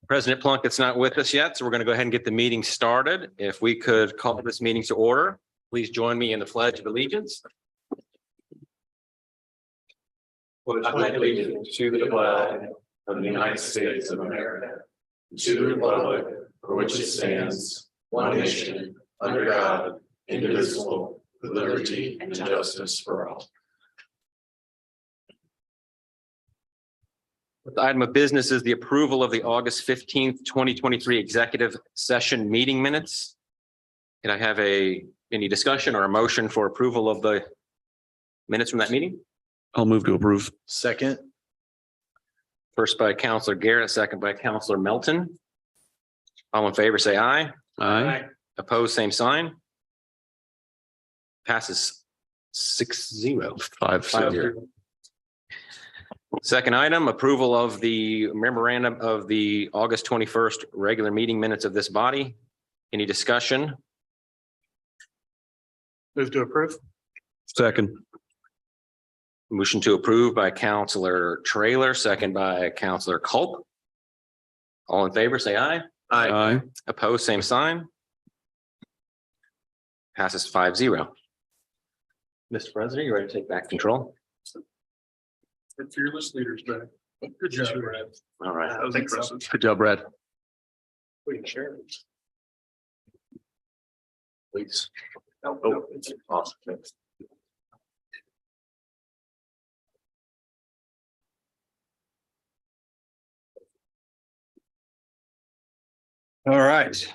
President Plunkett's not with us yet, so we're going to go ahead and get the meeting started. If we could call this meeting to order, please join me in the Pledge of Allegiance. I pledge allegiance to the flag of the United States of America, and to the republic for which it stands, one nation, under God, indivisible, with liberty and justice for all. The item of business is the approval of the August 15th, 2023 executive session meeting minutes. Can I have any discussion or a motion for approval of the minutes from that meeting? I'll move to approve. Second. First by Counselor Garrett, second by Counselor Melton. All in favor, say aye. Aye. Opposed, same sign. Passes 6-0. 5-0. Second item, approval of the memorandum of the August 21st regular meeting minutes of this body. Any discussion? Move to approve. Second. Motion to approve by Counselor Trailer, second by Counselor Culp. All in favor, say aye. Aye. Opposed, same sign. Passes 5-0. Mr. President, you ready to take back control? The fearless leaders, man. Good job, Brad. All right. That was impressive. Good job, Brad. We can share it. Please. Oh, it's awesome. All right.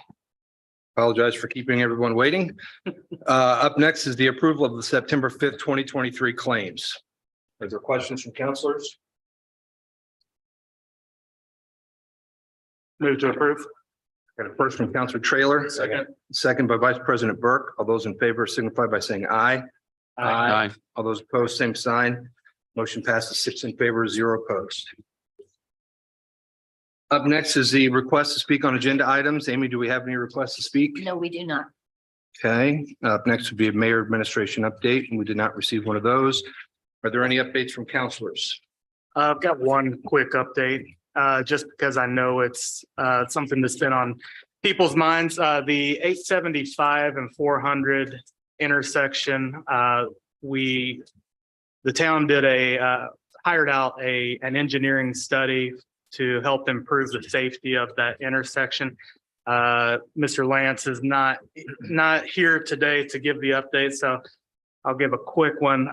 Apologize for keeping everyone waiting. Up next is the approval of the September 5th, 2023 claims. Are there questions from counselors? Move to approve. Got a first from Counselor Trailer. Second by Vice President Burke. All those in favor signify by saying aye. Aye. All those opposed, same sign. Motion passes 6 in favor, 0 opposed. Up next is the request to speak on agenda items. Amy, do we have any requests to speak? No, we do not. Okay, up next would be a mayor administration update, and we did not receive one of those. Are there any updates from counselors? I've got one quick update, just because I know it's something that's been on people's minds. The 875 and 400 intersection, the town did hired out an engineering study to help improve the safety of that intersection. Mr. Lance is not here today to give the update, so I'll give a quick one.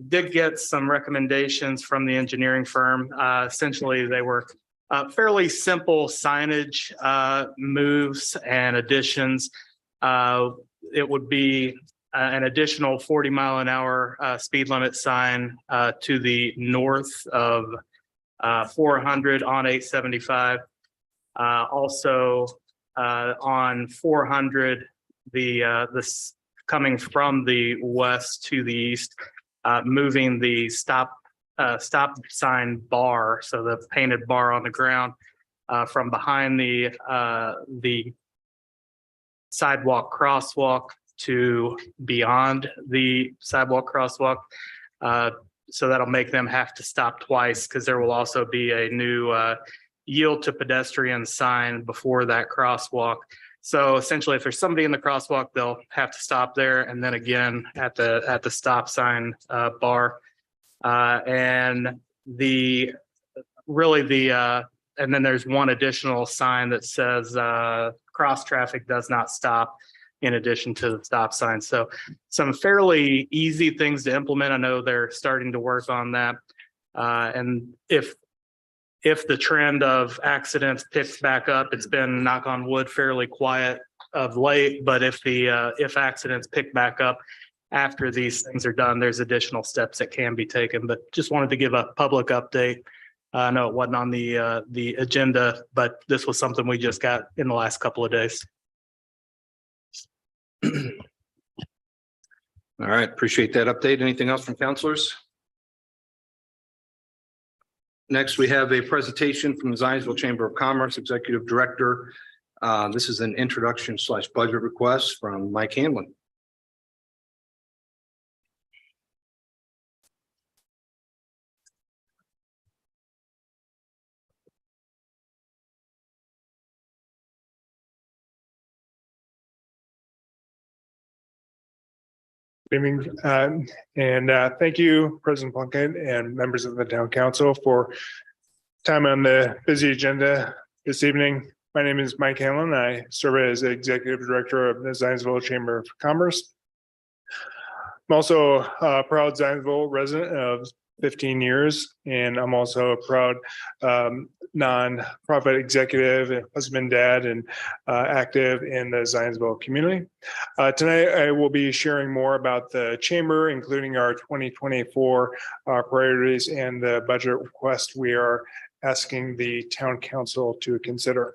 Did get some recommendations from the engineering firm. Essentially, they were fairly simple signage moves and additions. It would be an additional 40-mile-an-hour speed limit sign to the north of 400 on 875. Also on 400, this coming from the west to the east, moving the stop sign bar, so the painted bar on the ground, from behind the sidewalk crosswalk to beyond the sidewalk crosswalk. So that'll make them have to stop twice, because there will also be a new yield to pedestrian sign before that crosswalk. So essentially, if there's somebody in the crosswalk, they'll have to stop there, and then again at the stop sign bar. And then there's one additional sign that says cross traffic does not stop, in addition to the stop sign. So some fairly easy things to implement. I know they're starting to work on that. And if the trend of accidents picks back up, it's been, knock on wood, fairly quiet of late, but if accidents pick back up after these things are done, there's additional steps that can be taken. But just wanted to give a public update. I know it wasn't on the agenda, but this was something we just got in the last couple of days. All right, appreciate that update. Anything else from counselors? Next, we have a presentation from the Zionsville Chamber of Commerce Executive Director. This is an introduction/budget request from Mike Hanlon. Good evening, thank you, President Plunkett and members of the town council for time on the busy agenda this evening. My name is Mike Hanlon. I serve as Executive Director of the Zionsville Chamber of Commerce. I'm also a proud Zionsville resident of 15 years, and I'm also a proud nonprofit executive, husband, dad, and active in the Zionsville community. Tonight, I will be sharing more about the chamber, including our 2024 priorities and the budget request we are asking the town council to consider.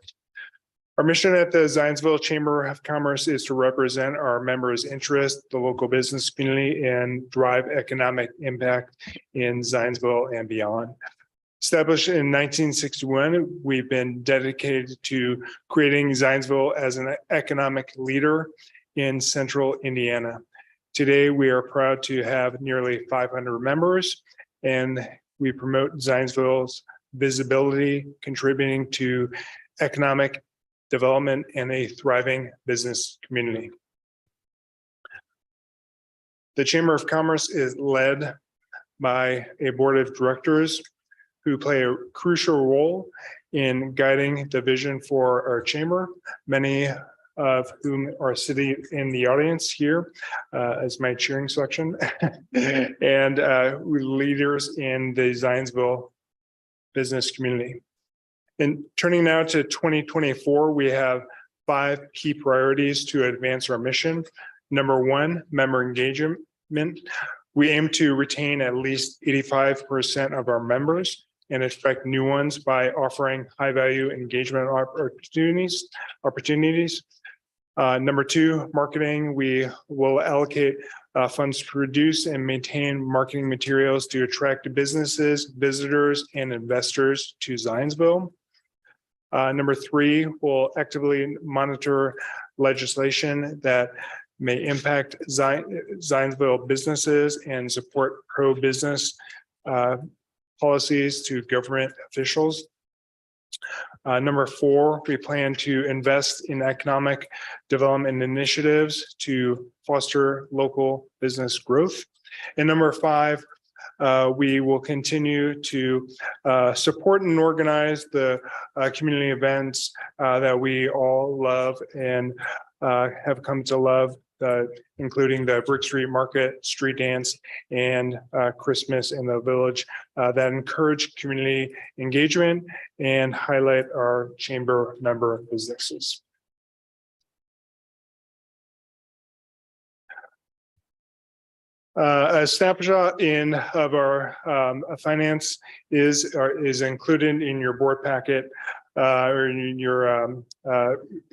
Our mission at the Zionsville Chamber of Commerce is to represent our members' interests, the local business community, and drive economic impact in Zionsville and beyond. Established in 1961, we've been dedicated to creating Zionsville as an economic leader in central Indiana. Today, we are proud to have nearly 500 members, and we promote Zionsville's visibility, contributing to economic development and a thriving business community. The Chamber of Commerce is led by a board of directors who play a crucial role in guiding the vision for our chamber, many of whom are sitting in the audience here as my cheering section, and leaders in the Zionsville business community. And turning now to 2024, we have 5 key priorities to advance our mission. Number 1, member engagement. We aim to retain at least 85% of our members and attract new ones by offering high-value engagement opportunities. Number 2, marketing. We will allocate funds to produce and maintain marketing materials to attract businesses, visitors, and investors to Zionsville. Number 3, we'll actively monitor legislation that may impact Zionsville businesses and support pro-business policies to government officials. Number 4, we plan to invest in economic development initiatives to foster local business growth. And number 5, we will continue to support and organize the community events that we all love and have come to love, including the Brick Street Market, Street Dance, and Christmas in the Village that encourage community engagement and highlight our chamber member businesses. A snapshot of our finance is included in your board packet or in your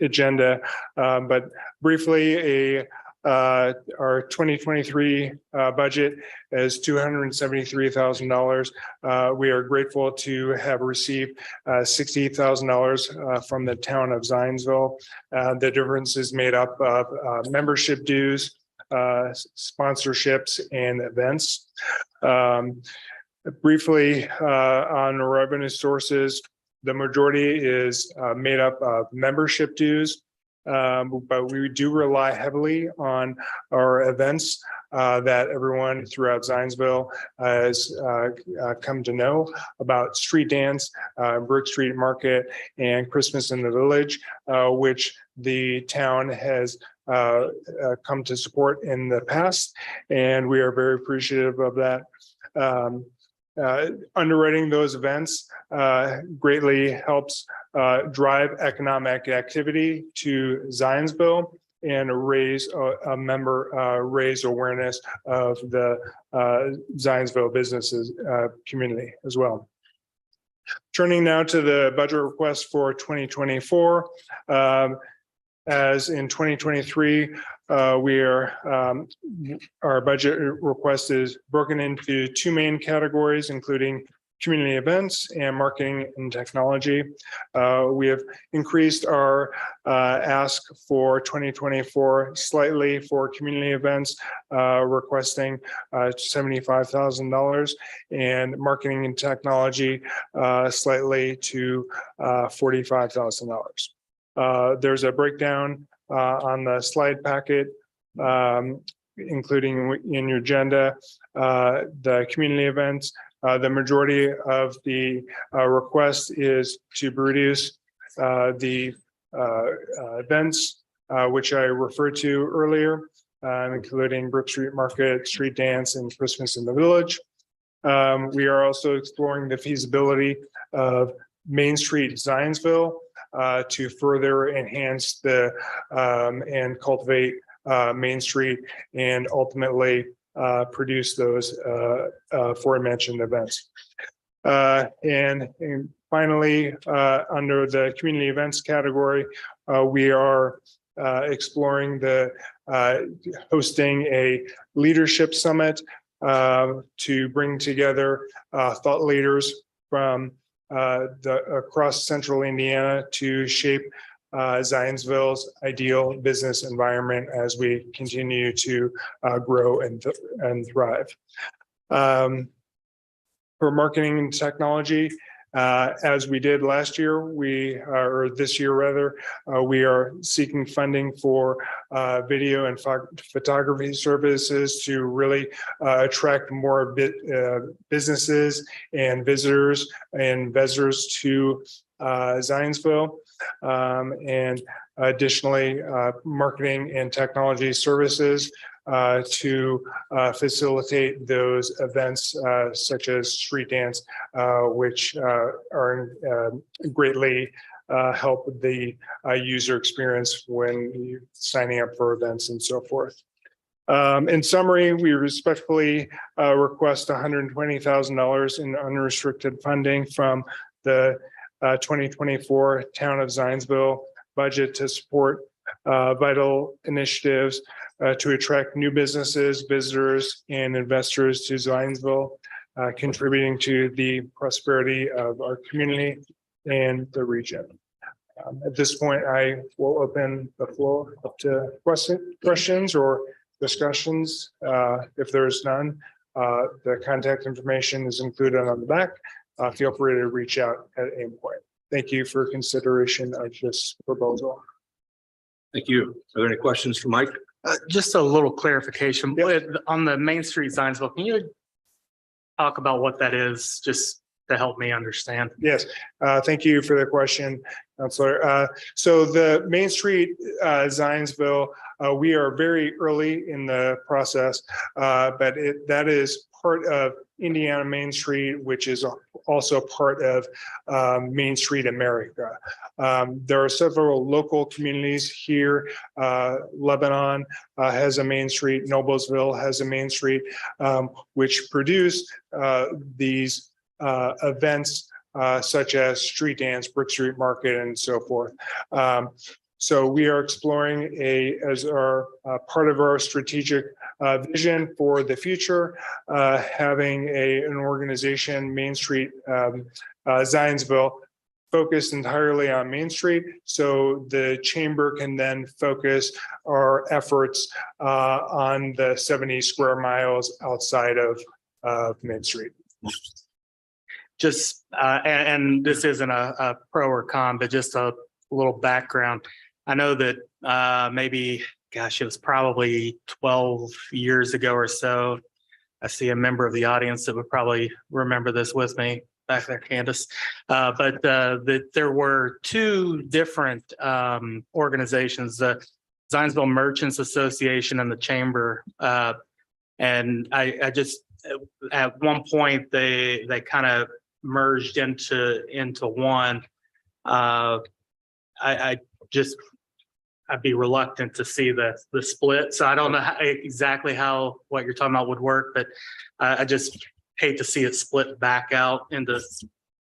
agenda. But briefly, our 2023 budget is $273,000. We are grateful to have received $60,000 from the town of Zionsville. The difference is made up of membership dues, sponsorships, and events. Briefly, on revenue sources, the majority is made up of membership dues, but we do rely heavily on our events that everyone throughout Zionsville has come to know about: Street Dance, Brick Street Market, and Christmas in the Village, which the town has come to support in the past, and we are very appreciative of that. Underwriting those events greatly helps drive economic activity to Zionsville and raise awareness of the Zionsville businesses community as well. Turning now to the budget request for 2024. As in 2023, our budget request is broken into 2 main categories, including community events and marketing and technology. We have increased our ask for 2024 slightly for community events, requesting $75,000, and marketing and technology slightly to $45,000. There's a breakdown on the slide packet including in your agenda, the community events. The majority of the request is to reduce the events which I referred to earlier, including Brook Street Market, Street Dance, and Christmas in the Village. We are also exploring the feasibility of Main Street Zionsville to further enhance the and cultivate Main Street and ultimately produce those aforementioned events. And finally, under the community events category, we are exploring the hosting a leadership summit to bring together thought leaders from across central Indiana to shape Zionsville's ideal business environment as we continue to grow and thrive. For marketing and technology, as we did last year, or this year rather, we are seeking funding for video and photography services to really attract more businesses and visitors to Zionsville. And additionally, marketing and technology services to facilitate those events such as street dance, which are greatly help the user experience when you're signing up for events and so forth. In summary, we respectfully request $120,000 in unrestricted funding from the 2024 Town of Zionsville budget to support vital initiatives to attract new businesses, visitors, and investors to Zionsville, contributing to the prosperity of our community and the region. At this point, I will open the floor up to questions or discussions. If there's none, the contact information is included on the back. Feel free to reach out at any point. Thank you for consideration of this proposal. Thank you. Are there any questions for Mike? Just a little clarification. Yes. On the Main Street Zionsville, can you talk about what that is, just to help me understand? Yes, thank you for the question, Counselor. So the Main Street Zionsville, we are very early in the process, but that is part of Indiana Main Street, which is also part of Main Street America. There are several local communities here. Lebanon has a Main Street, Noblesville has a Main Street, which produce these events such as street dance, Brook Street Market, and so forth. So we are exploring as our part of our strategic vision for the future, having an organization, Main Street Zionsville, focused entirely on Main Street. So the chamber can then focus our efforts on the 70 square miles outside of Main Street. Just, and this isn't a pro or con, but just a little background. I know that maybe, gosh, it was probably 12 years ago or so. I see a member of the audience that would probably remember this with me back there, Candace. But there were two different organizations, the Zionsville Merchants Association and the Chamber. And I just, at one point, they kind of merged into one. I'd be reluctant to see the split. So I don't know exactly how what you're talking about would work, but I just hate to see it split back out into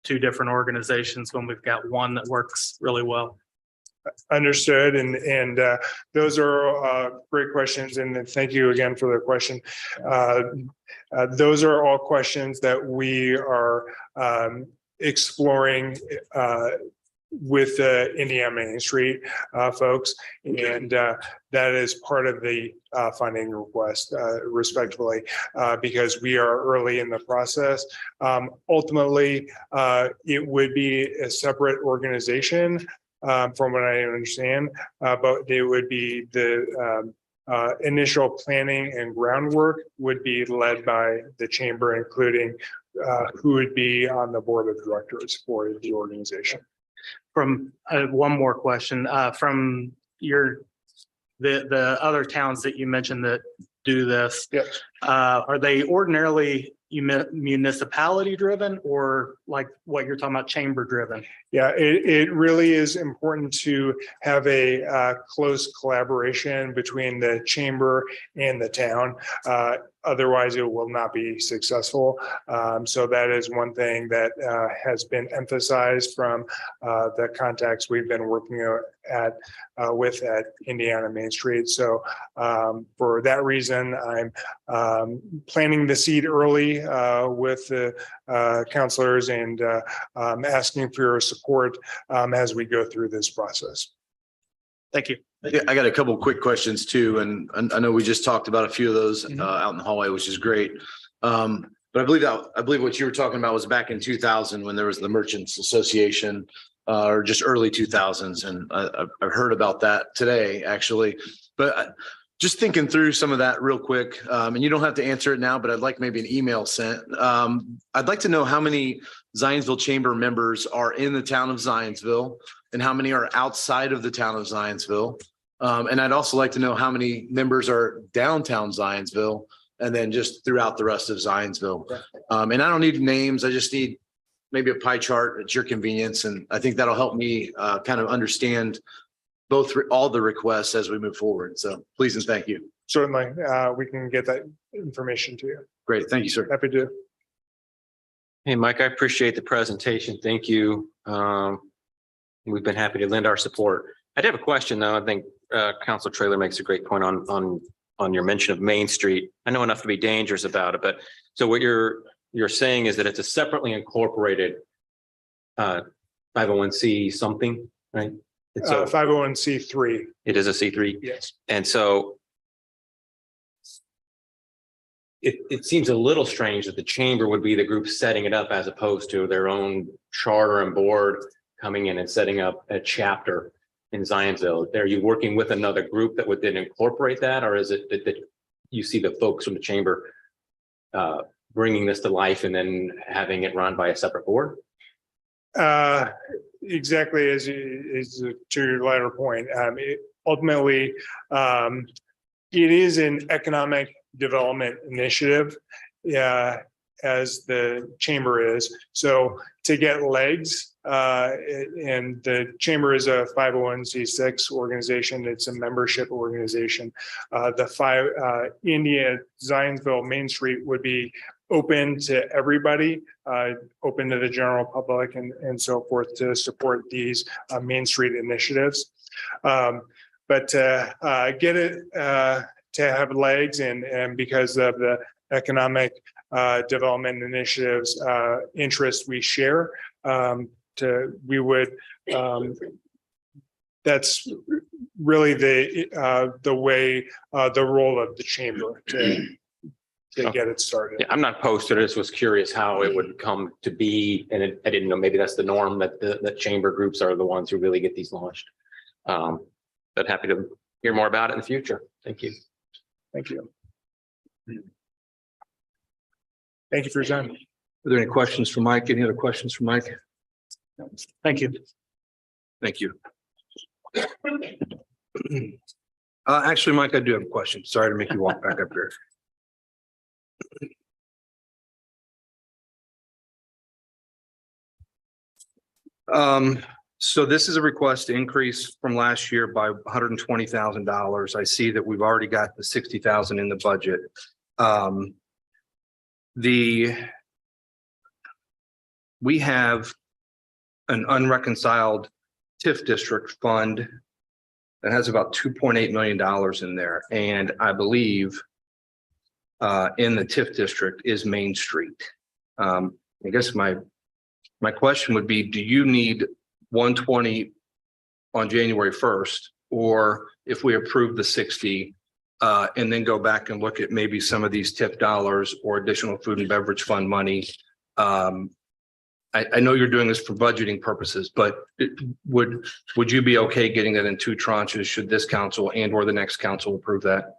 two different organizations when we've got one that works really well. Understood. And those are great questions. And thank you again for the question. Those are all questions that we are exploring with the Indiana Main Street folks. And that is part of the funding request, respectfully, because we are early in the process. Ultimately, it would be a separate organization from what I understand, but it would be the initial planning and groundwork would be led by the chamber, including who would be on the board of directors for the organization. From one more question, from the other towns that you mentioned that do this. Yep. Are they ordinarily municipality driven or like what you're talking about, chamber driven? Yeah, it really is important to have a close collaboration between the chamber and the town. Otherwise, it will not be successful. So that is one thing that has been emphasized from the contacts we've been working at Indiana Main Street. So for that reason, I'm planting the seed early with the counselors and asking for your support as we go through this process. Thank you. Yeah, I got a couple of quick questions too, and I know we just talked about a few of those out in the hallway, which is great. But I believe what you were talking about was back in 2000 when there was the Merchants Association, or just early 2000s, and I've heard about that today actually. But just thinking through some of that real quick, and you don't have to answer it now, but I'd like maybe an email sent. I'd like to know how many Zionsville Chamber members are in the town of Zionsville and how many are outside of the town of Zionsville. And I'd also like to know how many members are downtown Zionsville and then just throughout the rest of Zionsville. And I don't need names. I just need maybe a pie chart at your convenience. And I think that'll help me kind of understand all the requests as we move forward. So please and thank you. Certainly, we can get that information to you. Great. Thank you, sir. Happy to. Hey, Mike, I appreciate the presentation. Thank you. We've been happy to lend our support. I did have a question though. I think Councilor Traylor makes a great point on your mention of Main Street. I know enough to be dangerous about it, but so what you're saying is that it's a separately incorporated 501c something, right? It's a 501c3. It is a C3. Yes. And so it seems a little strange that the chamber would be the group setting it up as opposed to their own charter and board coming in and setting up a chapter in Zionsville. Are you working with another group that would then incorporate that? Or is it that you see the folks from the chamber bringing this to life and then having it run by a separate board? Exactly as to your latter point. Ultimately, it is an economic development initiative, as the chamber is. So to get legs, and the chamber is a 501c6 organization. It's a membership organization. Indiana Zionsville Main Street would be open to everybody, open to the general public and so forth to support these Main Street initiatives. But to get it to have legs and because of the economic development initiatives interest we share, we would that's really the way the role of the chamber to get it started. Yeah, I'm not opposed to this. Was curious how it would come to be, and I didn't know maybe that's the norm that the chamber groups are the ones who really get these launched. But happy to hear more about it in the future. Thank you. Thank you. Thank you for your time. Are there any questions for Mike? Any other questions for Mike? Thank you. Thank you. Actually, Mike, I do have a question. Sorry to make you walk back up here. So this is a request to increase from last year by $120,000. I see that we've already got the $60,000 in the budget. We have an unreconciled TIF district fund that has about $2.8 million in there. And I believe in the TIF district is Main Street. I guess my question would be, do you need 120 on January 1st? Or if we approve the 60 and then go back and look at maybe some of these TIF dollars or additional food and beverage fund money. I know you're doing this for budgeting purposes, but would you be okay getting that in two tranches should this council and or the next council approve that?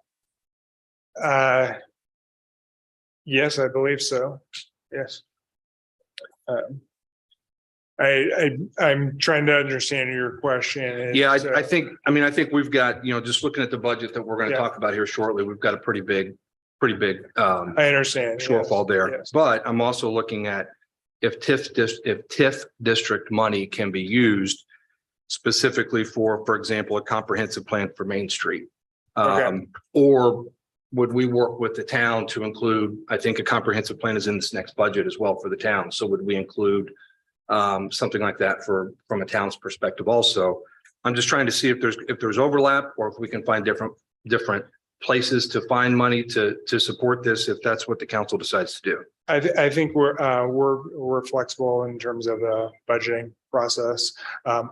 Yes, I believe so. Yes. I'm trying to understand your question. Yeah, It's, I think, I mean, I think we've got, just looking at the budget that we're going to Yeah. talk about here shortly, we've got a pretty big I understand. yes, shortfall there. yes. But I'm also looking at if TIF district money can be used specifically for example, a comprehensive plan for Main Street. Okay. Or would we work with the town to include, I think a comprehensive plan is in this next budget as well for the town. So would we include something like that from a town's perspective also? I'm just trying to see if there's overlap or if we can find different places to find money to support this, if that's what the council decides to do. I think we're flexible in terms of the budgeting process. I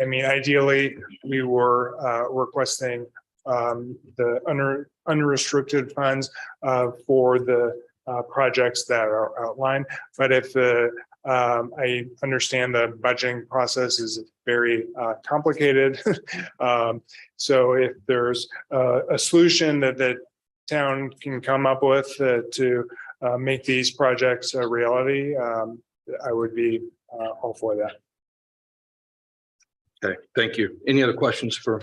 mean, ideally, we were requesting the unrestricted funds for the projects that are outlined. But if I understand the budgeting process is very complicated. So if there's a solution that the town can come up with to make these projects a reality, I would be all for that. Okay, thank you. Any other questions for?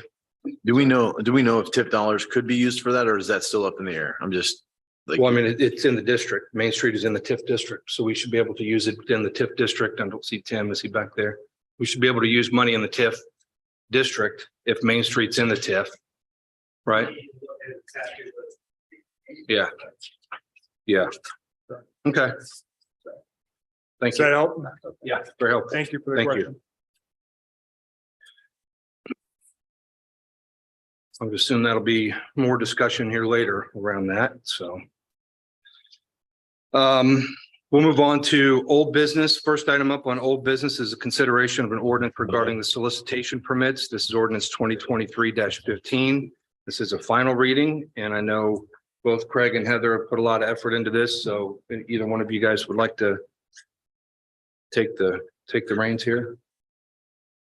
Do we know if TIF dollars could be used for that, or is that still up in the air? I'm just like, Well, I mean, it's in the district. Main Street is in the TIF district, so we should be able to use it within the TIF district. I don't see Tim. Is he back there? We should be able to use money in the TIF district if Main Street's in the TIF, right? Yeah. Yeah. Okay. Thank Does that you. help? Yeah, very helpful. Thank you for the Thank you. question. I would assume that'll be more discussion here later around that, so. We'll move on to old business. First item up on old business is a consideration of an ordinance regarding the solicitation permits. This is ordinance 2023-15. This is a final reading, and I know both Craig and Heather have put a lot of effort into this, so if either one of you guys would like to take the reins here.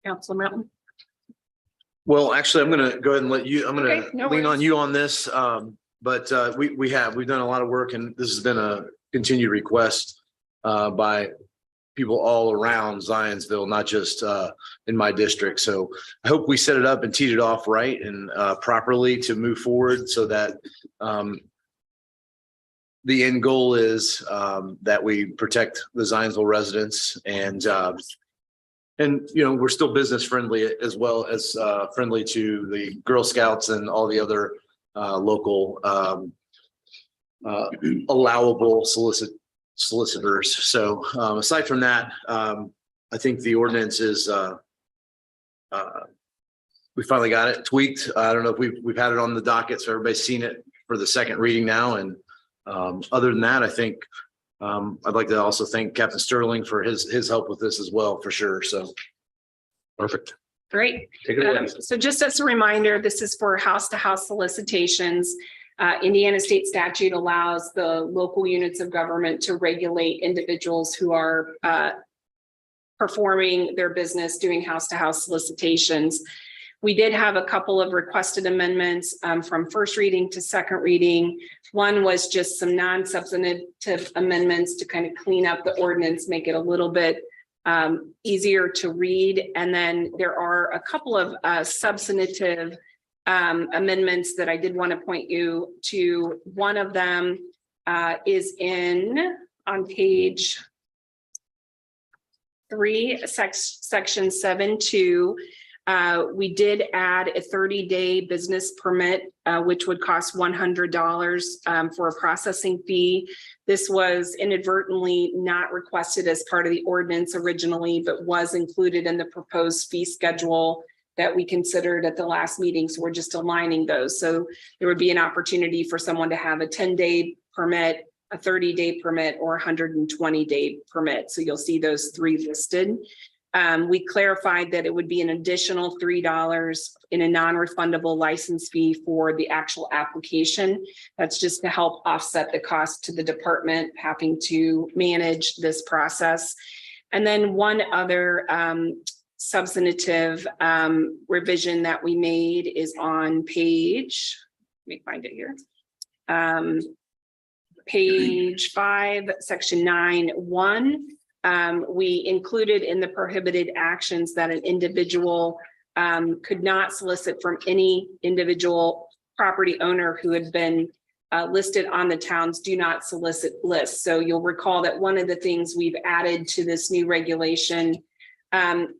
Councilor Melton. well, actually, I'm going to go ahead and let you, I'm going Okay, to no lean on worries. you on this. But we've done a lot of work, and this has been a continued request by people all around Zionsville, not just in my district. So I hope we set it up and teed it off right and properly to move forward so that the end goal is that we protect the Zionsville residents and we're still business friendly as well as friendly to the Girl Scouts and all the other local allowable solicitors. So aside from that, I think the ordinance is we finally got it tweaked. I don't know if we've had it on the docket, so everybody's seen it for the second reading now. And other than that, I think I'd like to also thank Captain Sterling for his help with this as well, for sure. So Perfect. Great. Take it away. So just as a reminder, this is for house-to-house solicitations. Indiana state statute allows the local units of government to regulate individuals who are performing their business, doing house-to-house solicitations. We did have a couple of requested amendments from first reading to second reading. One was just some non-substantive amendments to kind of clean up the ordinance, make it a little bit easier to read. And then there are a couple of substantive amendments that I did want to point you to. One of them is on page 3, section 7.2. We did add a 30-day business permit, which would cost $100 for a processing fee. This was inadvertently not requested as part of the ordinance originally, but was included in the proposed fee schedule that we considered at the last meeting. So we're just aligning those. So there would be an opportunity for someone to have a 10-day permit, a 30-day permit, or a 120-day permit. So you'll see those three listed. We clarified that it would be an additional $3 in a non-refundable license fee for the actual application. That's just to help offset the cost to the department having to manage this process. And then one other substantive revision that we made is on page, let me find it here. Page 5, section 9(1). We included in the prohibited actions that an individual could not solicit from any individual property owner who had been listed on the town's do not solicit list. So you'll recall that one of the things we've added to this new regulation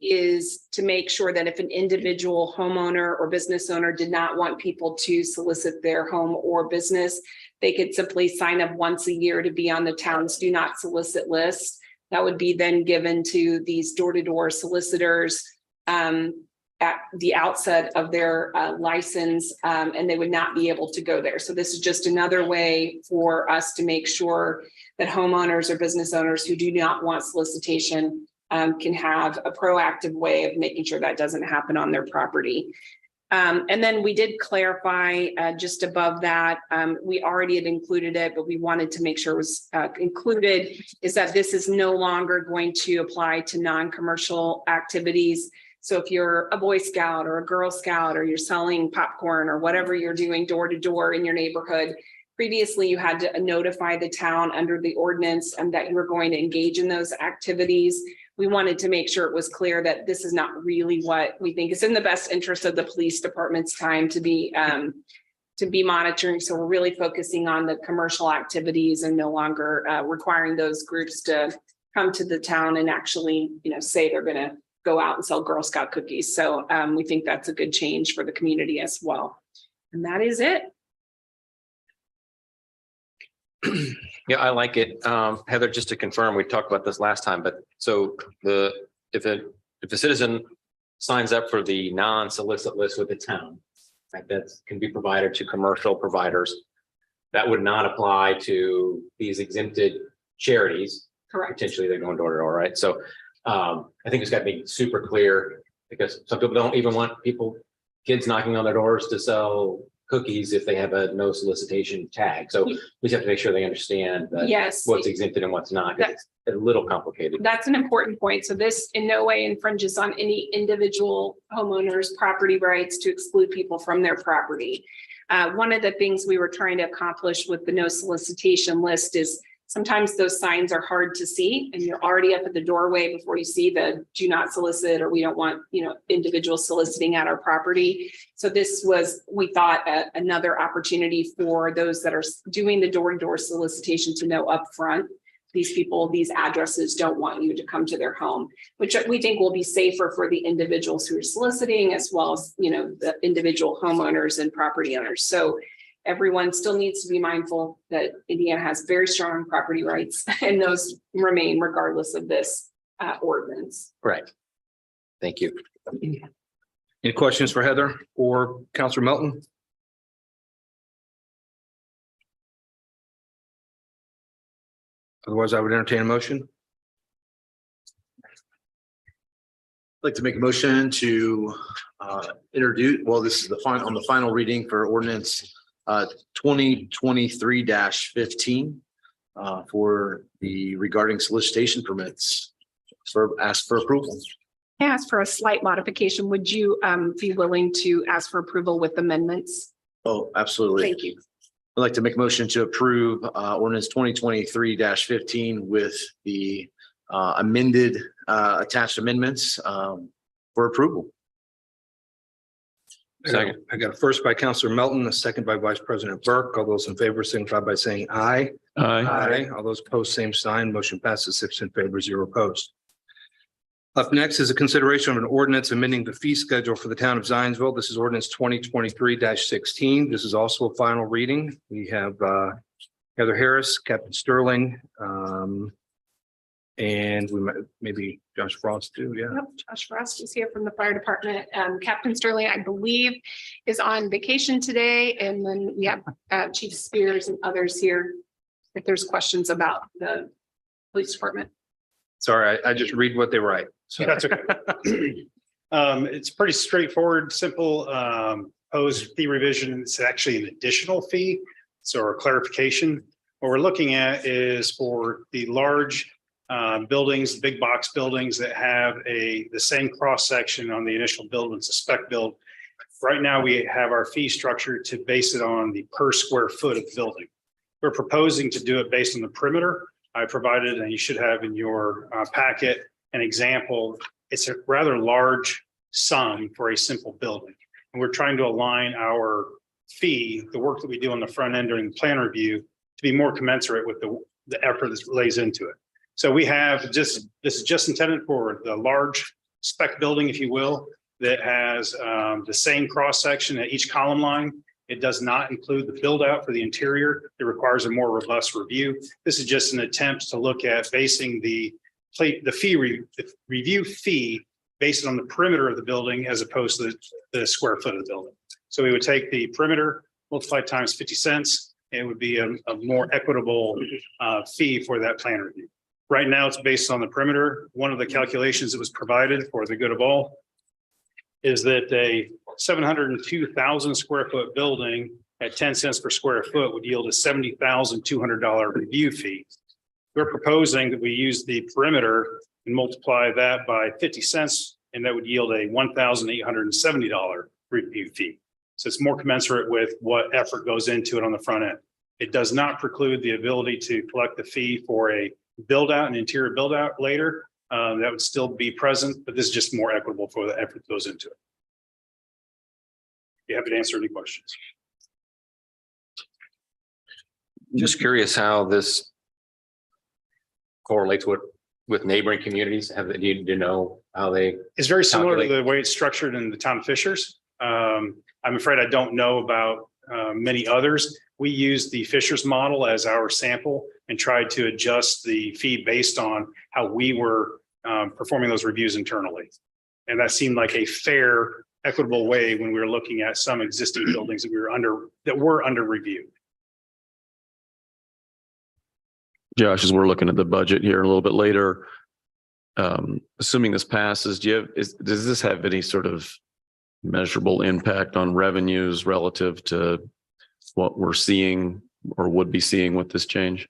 is to make sure that if an individual homeowner or business owner did not want people to solicit their home or business, they could simply sign up once a year to be on the town's do not solicit list. That would be then given to these door-to-door solicitors at the outset of their license, and they would not be able to go there. So this is just another way for us to make sure that homeowners or business owners who do not want solicitation can have a proactive way of making sure that doesn't happen on their property. And then we did clarify just above that, we already had included it, but we wanted to make sure it was included, is that this is no longer going to apply to non-commercial activities. So if you're a Boy Scout or a Girl Scout, or you're selling popcorn or whatever you're doing door to door in your neighborhood, previously you had to notify the town under the ordinance and that you were going to engage in those activities. We wanted to make sure it was clear that this is not really what we think is in the best interest of the police department's time to be monitoring. So we're really focusing on the commercial activities and no longer requiring those groups to come to the town and actually, say they're going to go out and sell Girl Scout cookies. So we think that's a good change for the community as well. And that is it. Yeah, I like it. Heather, just to confirm, we talked about this last time, but so if a citizen signs up for the non-solicit list with the town, right, that can be provided to commercial providers, that would not apply to these exempted charities. Correct. Potentially they're going door to door, right? So I think it's got to be super clear, because some people don't even want kids knocking on their doors to sell cookies if they have a no solicitation tag. So we just have to make sure they understand that Yes. what's exempted and what's not. 'Cause it's a little complicated. That's an important point. So this in no way infringes on any individual homeowner's property rights to exclude people from their property. One of the things we were trying to accomplish with the no solicitation list is sometimes those signs are hard to see and you're already up at the doorway before you see the do not solicit, or we don't want, individuals soliciting at our property. So this was, we thought, another opportunity for those that are doing the door-to-door solicitation to know upfront, these people, these addresses don't want you to come to their home, which we think will be safer for the individuals who are soliciting, as well as, the individual homeowners and property owners. So everyone still needs to be mindful that Indiana has very strong property rights, and those remain regardless of this ordinance. Right. Thank you. Any questions for Heather or Counselor Melton? Otherwise, I would entertain a motion. I'd like to make a motion to introduce, this is on the final reading for ordinance 2023-15 for the regarding solicitation permits. Ask for approval. I asked for a slight modification. Would you be willing to ask for approval with amendments? Oh, absolutely. Thank you. I'd like to make a motion to approve ordinance 2023-15 with the amended attached amendments for approval. Second. I got a first by Counselor Melton, a second by Vice President Burke. All those in favor signify by saying aye. Aye. All those opposed, same sign. Motion passes 6 in favor, 0 opposed. Up next is a consideration of an ordinance amending the fee schedule for the town of Zionsville. This is ordinance 2023-16. This is also a final reading. We have Heather Harris, Captain Sterling, and we might maybe Josh Frost too. Yeah. Yep, Josh Frost is here from the fire department. Captain Sterling, I believe, is on vacation today. And then we have Chief Spears and others here if there's questions about the police department. Sorry, I just read what they write. So That's okay. It's pretty straightforward, simple, proposed fee revision. It's actually an additional fee. So a clarification. What we're looking at is for the large buildings, big box buildings that have the same cross section on the initial build. It's a spec build. Right now, we have our fee structure to base it on the per square foot of building. We're proposing to do it based on the perimeter. I provided, and you should have in your packet, an example. It's a rather large sum for a simple building. And we're trying to align our fee, the work that we do on the front end during the plan review, to be more commensurate with the effort that lays into it. So we have this is just intended for the large spec building, if you will, that has the same cross section at each column line. It does not include the build out for the interior. It requires a more robust review. This is just an attempt to look at basing the review fee based on the perimeter of the building as opposed to the square foot of the building. So we would take the perimeter multiplied times 50 cents. It would be a more equitable fee for that plan review. Right now, it's based on the perimeter. One of the calculations that was provided for the good of all is that a 702,000 square foot building at 10 cents per square foot would yield a $70,200 review fee. We're proposing that we use the perimeter and multiply that by 50 cents, and that would yield a $1,870 review fee. So it's more commensurate with what effort goes into it on the front end. It does not preclude the ability to collect the fee for a build out, an interior build out later. That would still be present, but this is just more equitable for the effort that goes into it. You happy to answer any questions? Just curious how this correlates with neighboring communities. Do you know how they? It's very similar to calculate? the way it's structured in the town of Fishers. I'm afraid I don't know about many others. We use the Fishers model as our sample and tried to adjust the fee based on how we were performing those reviews internally. And that seemed like a fair, equitable way when we were looking at some existing buildings that were under review. Josh, as we're looking at the budget here a little bit later, assuming this passes, does this have any sort of measurable impact on revenues relative to what we're seeing or would be seeing with this change?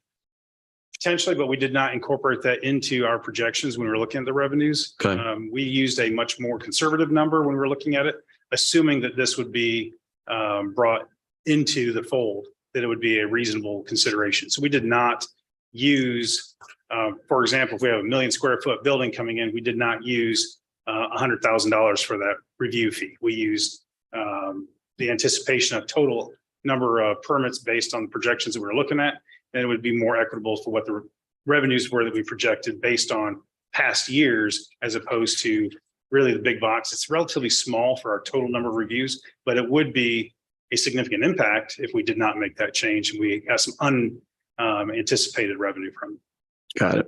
Potentially, but we did not incorporate that into our projections when we were looking at the revenues. Okay. We used a much more conservative number when we were looking at it, assuming that this would be brought into the fold, that it would be a reasonable consideration. So we did not use, for example, if we have a 1 million square foot building coming in, we did not use $100,000 for that review fee. We used the anticipation of total number of permits based on the projections that we were looking at. And it would be more equitable for what the revenues were that we projected based on past years, as opposed to really the big box. It's relatively small for our total number of reviews, but it would be a significant impact if we did not make that change and we have some unanticipated revenue from it. Got it.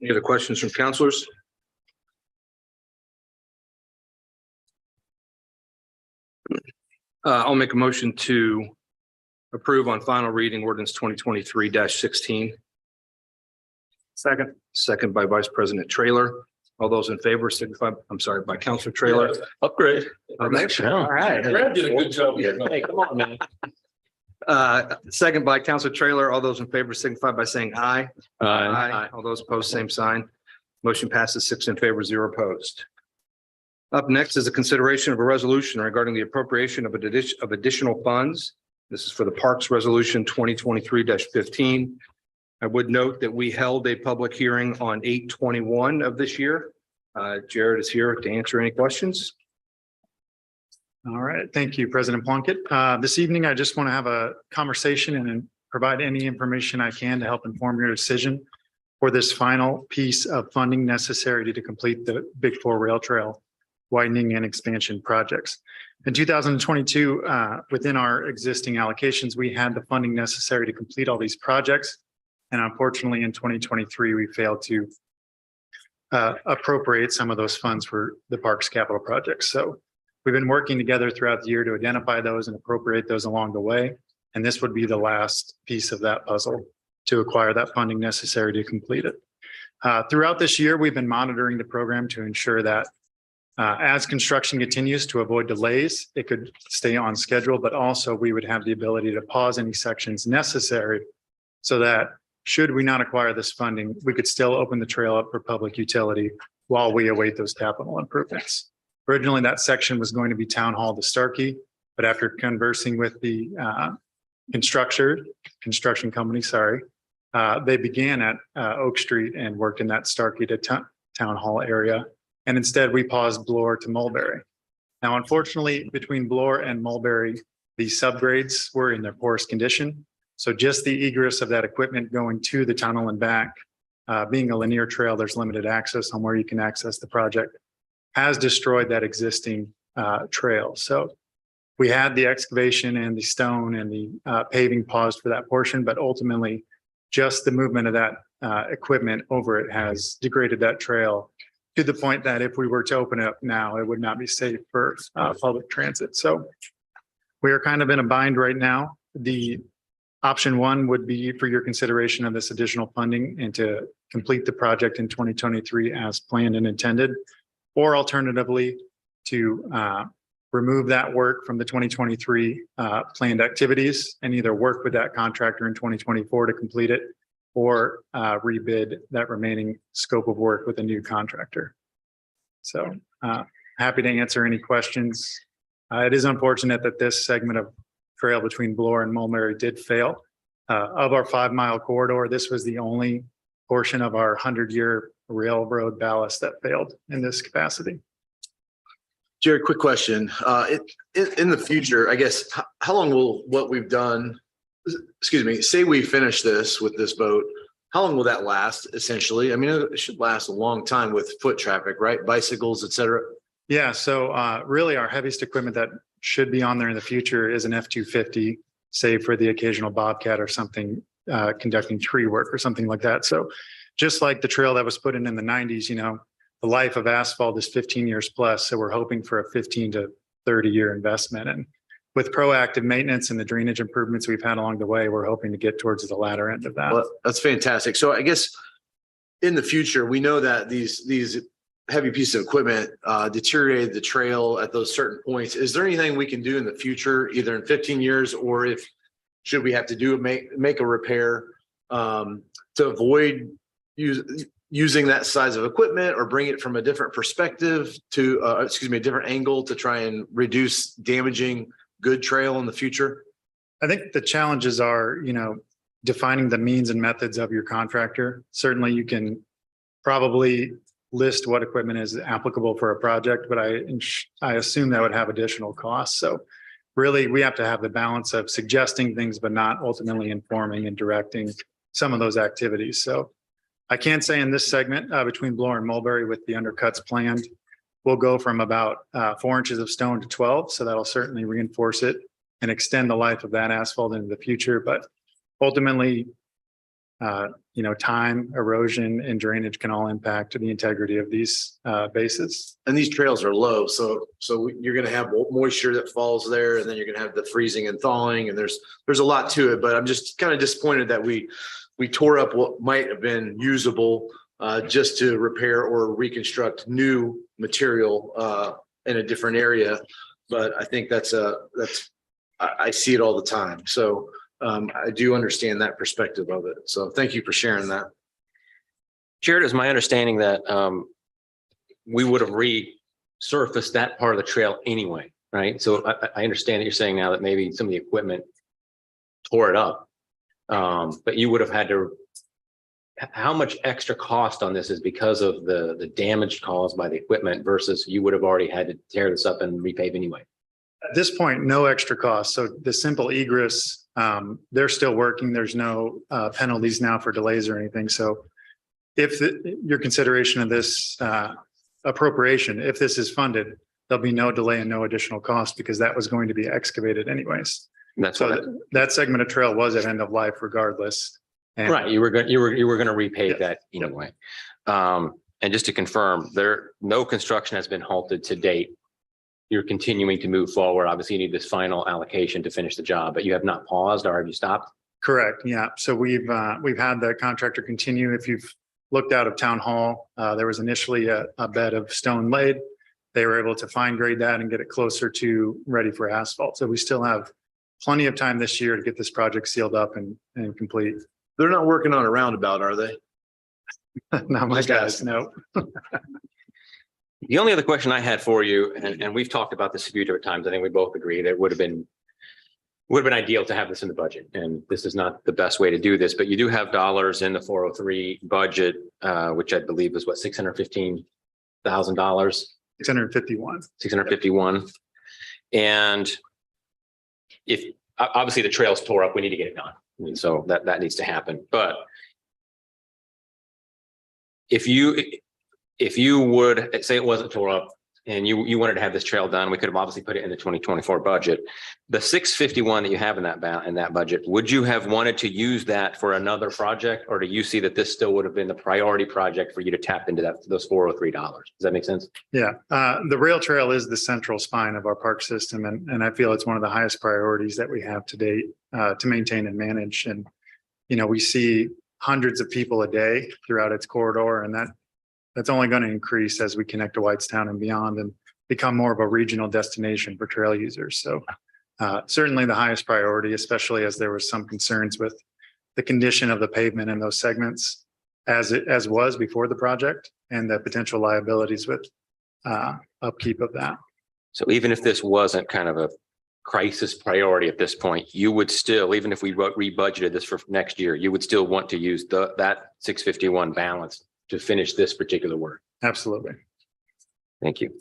Any other questions from counselors? I'll make a motion to approve on final reading ordinance 2023-16. Second. Second by Vice President Traylor. All those in favor signify, by Counselor Traylor. Upgrade. All right. Brad did a good job here. Hey, come on, man. Second by Counselor Traylor. All those in favor signify by saying aye. Aye. All those opposed, same sign. Motion passes 6 in favor, 0 opposed. Up next is a consideration of a resolution regarding the appropriation of additional funds. This is for the Parks Resolution 2023-15. I would note that we held a public hearing on 8/21 of this year. Jared is here to answer any questions. All right. Thank you, President Plunkett. This evening, I just want to have a conversation and provide any information I can to help inform your decision for this final piece of funding necessary to complete the Big Four Rail Trail widening and expansion projects. In 2022, within our existing allocations, we had the funding necessary to complete all these projects. And unfortunately, in 2023, we failed to appropriate some of those funds for the parks capital projects. So we've been working together throughout the year to identify those and appropriate those along the way. And this would be the last piece of that puzzle to acquire that funding necessary to complete it. Throughout this year, we've been monitoring the program to ensure that as construction continues, to avoid delays, it could stay on schedule, but also we would have the ability to pause any sections necessary so that should we not acquire this funding, we could still open the trail up for public utility while we await those capital improvements. Originally, that section was going to be Town Hall to Starkey, but after conversing with the construction company, they began at Oak Street and worked in that Starkey to Town Hall area. And instead, we paused Bloor to Mulberry. Now, unfortunately, between Bloor and Mulberry, the subgrades were in their poorest condition. So just the egress of that equipment going to the tunnel and back, being a linear trail, there's limited access on where you can access the project, has destroyed that existing trail. So we had the excavation and the stone and the paving paused for that portion, but ultimately just the movement of that equipment over it has degraded that trail to the point that if we were to open it up now, it would not be safe for public transit. So we are kind of in a bind right now. The option one would be for your consideration of this additional funding and to complete the project in 2023 as planned and intended, or alternatively to remove that work from the 2023 planned activities and either work with that contractor in 2024 to complete it or rebid that remaining scope of work with a new contractor. So happy to answer any questions. It is unfortunate that this segment of trail between Bloor and Mulberry did fail. Of our 5-mile corridor, this was the only portion of our 100-year railroad ballast that failed in this capacity. Jared, quick question. In the future, I guess, how long will what we've done, say we finish this with this boat, how long will that last essentially? I mean, it should last a long time with foot traffic, right? Bicycles, et cetera. Yeah, so really our heaviest equipment that should be on there in the future is an F-250, save for the occasional Bobcat or something conducting tree work or something like that. So just like the trail that was put in the 90s, you know, the life of asphalt is 15 years plus. So we're hoping for a 15 to 30 year investment. And with proactive maintenance and the drainage improvements we've had along the way, we're hoping to get towards the latter end of that. Well, that's fantastic. So I guess in the future, we know that these heavy pieces of equipment deteriorated the trail at those certain points. Is there anything we can do in the future, either in 15 years or if should we have to make a repair to avoid using that size of equipment or bring it from a different perspective to, a different angle to try and reduce damaging good trail in the future? I think the challenges are, you know, defining the means and methods of your contractor. Certainly you can probably list what equipment is applicable for a project, but I assume that would have additional costs. So really we have to have the balance of suggesting things, but not ultimately informing and directing some of those activities. So I can say in this segment between Bloor and Mulberry with the undercuts planned, we'll go from about 4 inches of stone to 12. So that'll certainly reinforce it and extend the life of that asphalt into the future. But ultimately, you know, time, erosion, and drainage can all impact the integrity of these bases. And these trails are low. So you're going to have moisture that falls there, and then you're going to have the freezing and thawing, and there's a lot to it. But I'm just kind of disappointed that we tore up what might have been usable just to repair or reconstruct new material in a different area. But I think I see it all the time. So I do understand that perspective of it. So thank you for sharing that. Jared, is my understanding that we would have resurfaced that part of the trail anyway, right? So I understand that you're saying now that maybe some of the equipment tore it up, but you would have had to. How much extra cost on this is because of the damage caused by the equipment versus you would have already had to tear this up and repave anyway? At this point, no extra cost. So the simple egress, they're still working. There's no penalties now for delays or anything. So if your consideration of this appropriation, if this is funded, there'll be no delay and no additional cost because that was going to be excavated anyways. That's so that segment of trail was at end of life regardless. And right. You were going to repave that anyway. And just to confirm, no construction has been halted to date. You're continuing to move forward. Obviously, you need this final allocation to finish the job, but you have not paused or have you stopped? Correct. Yeah. So we've had the contractor continue. If you've looked out of Town Hall, there was initially a bed of stone laid. They were able to fine grade that and get it closer to ready for asphalt. So we still have plenty of time this year to get this project sealed up and complete. They're not working on a roundabout, are they? Not my guys, no. The only other question I had for you, and we've talked about this a few different times, I think we both agree that it would have been ideal to have this in the budget. And this is not the best way to do this, but you do have dollars in the 403 budget, which I believe is what, $615,000, 651. 651. And if obviously the trail's tore up, we need to get it done. I mean, so that needs to happen. But if you would say it wasn't tore up and you wanted to have this trail done, we could have obviously put it in the 2024 budget. The 651 that you have in that budget, would you have wanted to use that for another project, or do you see that this still would have been the priority project for you to tap into those $403? Does that make sense? Yeah, the rail trail is the central spine of our park system, and I feel it's one of the highest priorities that we have to date to maintain and manage. And, you know, we see hundreds of people a day throughout its corridor, and that's only going to increase as we connect to Whitestown and beyond and become more of a regional destination for trail users. So certainly the highest priority, especially as there was some concerns with the condition of the pavement in those segments as was before the project, and the potential liabilities with upkeep of that. So even if this wasn't kind of a crisis priority at this point, you would still, even if we rebudgeted this for next year, you would still want to use that 651 balance to finish this particular work. Absolutely. Thank you.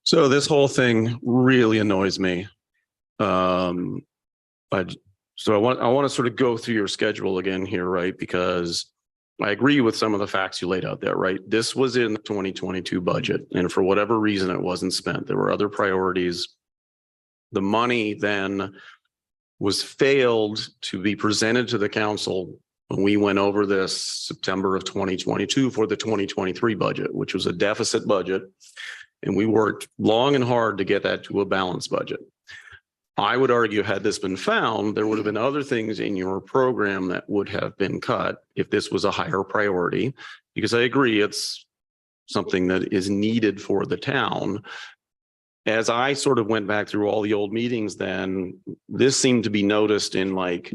So this whole thing really annoys me. I want to sort of go through your schedule again here, right? Because I agree with some of the facts you laid out there, right? This was in the 2022 budget, and for whatever reason, it wasn't spent. There were other priorities. The money then was failed to be presented to the council when we went over this September of 2022 for the 2023 budget, which was a deficit budget. And we worked long and hard to get that to a balanced budget. I would argue, had this been found, there would have been other things in your program that would have been cut if this was a higher priority, because I agree it's something that is needed for the town. As I sort of went back through all the old meetings, then this seemed to be noticed in like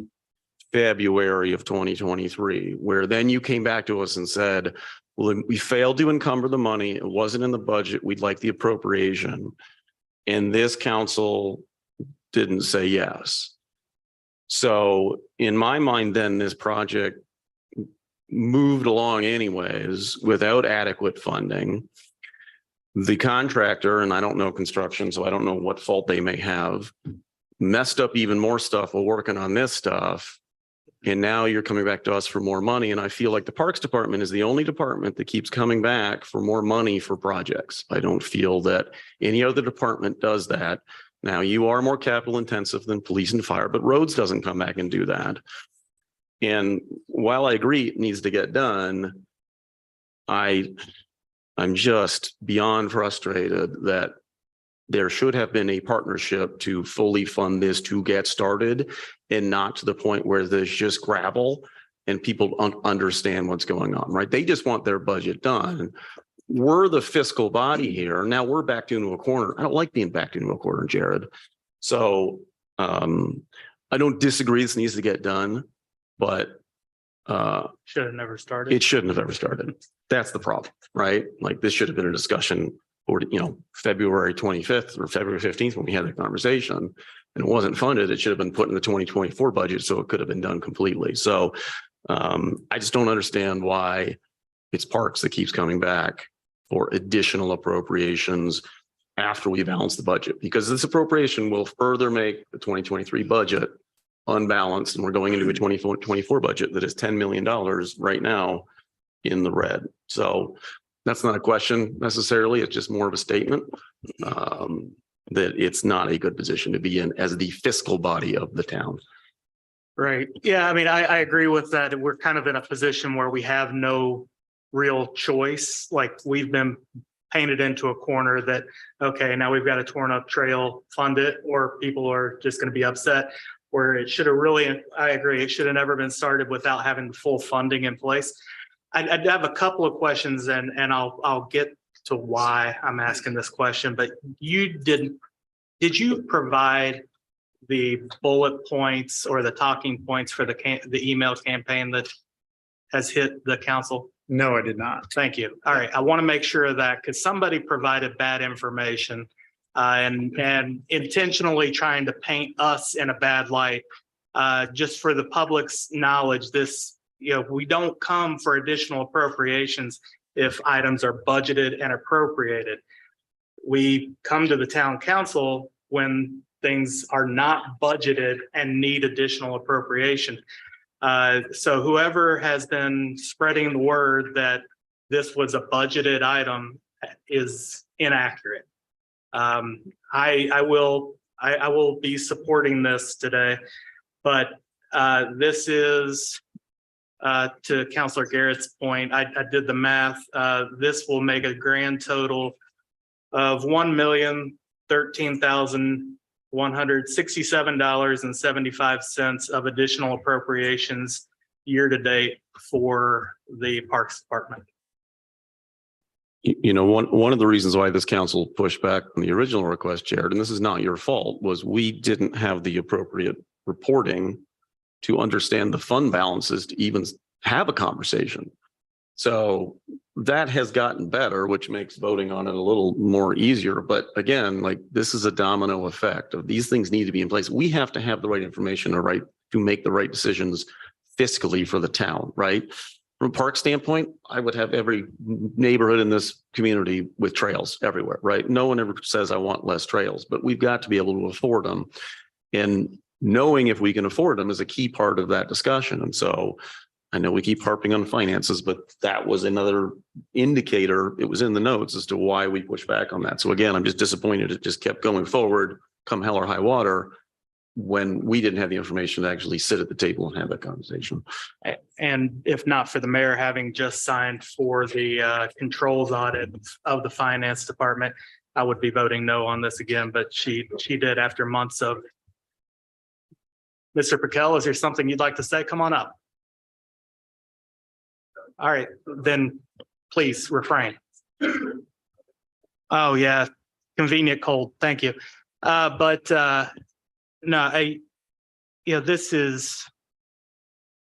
February of 2023, where then you came back to us and said, well, we failed to encumber the money. It wasn't in the budget. We'd like the appropriation. And this council didn't say yes. So in my mind, then this project moved along anyways without adequate funding. The contractor, and I don't know construction, so I don't know what fault they may have, messed up even more stuff while working on this stuff. And now you're coming back to us for more money. And I feel like the Parks Department is the only department that keeps coming back for more money for projects. I don't feel that any other department does that. Now, you are more capital intensive than police and fire, but roads doesn't come back and do that. And while I agree it needs to get done, I'm just beyond frustrated that there should have been a partnership to fully fund this to get started, and not to the point where there's just gravel and people understand what's going on, right? They just want their budget done. We're the fiscal body here. Now we're backed into a corner. I don't like being backed into a corner, Jared. So I don't disagree this needs to get done, but Should have never started. it shouldn't have ever started. That's the problem, right? Like this should have been a discussion or, February 25th or February 15th when we had the conversation, and it wasn't funded. It should have been put in the 2024 budget, so it could have been done completely. So I just don't understand why it's parks that keeps coming back for additional appropriations after we balance the budget, because this appropriation will further make the 2023 budget unbalanced, and we're going into a 2024 budget that is $10 million right now in the red. So that's not a question necessarily. It's just more of a statement that it's not a good position to be in as the fiscal body of the town. Right. Yeah, I mean, I agree with that. We're kind of in a position where we have no real choice. Like we've been painted into a corner that, okay, now we've got a torn up trail, fund it, or people are just going to be upset, where it should have really, I agree, it should have never been started without having full funding in place. I'd have a couple of questions and I'll get to why I'm asking this question, but did you provide the bullet points or the talking points for the email campaign that has hit the council? No, I did not. Thank you. All right. I want to make sure of that because somebody provided bad information and intentionally trying to paint us in a bad light. Just for the public's knowledge, we don't come for additional appropriations if items are budgeted and appropriated. We come to the town council when things are not budgeted and need additional appropriation. So whoever has been spreading the word that this was a budgeted item is inaccurate. I will be supporting this today, but this is to Councilor Garrett's point. I did the math. This will make a grand total of $1,013,167.75 of additional appropriations year to date for the Parks Department. One of the reasons why this council pushed back on the original request, Jared, and this is not your fault, was we didn't have the appropriate reporting to understand the fund balances to even have a conversation. So that has gotten better, which makes voting on it a little more easier. But again, like this is a domino effect of these things need to be in place. We have to have the right information to make the right decisions fiscally for the town, right? From a park standpoint, I would have every neighborhood in this community with trails everywhere, right? No one ever says I want less trails, but we've got to be able to afford them. And knowing if we can afford them is a key part of that discussion. And so I know we keep harping on finances, but that was another indicator. It was in the notes as to why we pushed back on that. So again, I'm just disappointed. It just kept going forward, come hell or high water, when we didn't have the information to actually sit at the table and have that conversation. And if not for the mayor having just signed for the controls audit of the finance department, I would be voting no on this again, but she did after months of. Mr. Piquel, is there something you'd like to say? Come on up. All right, then please refrain. Oh yeah, convenient cold. Thank you. No, this is,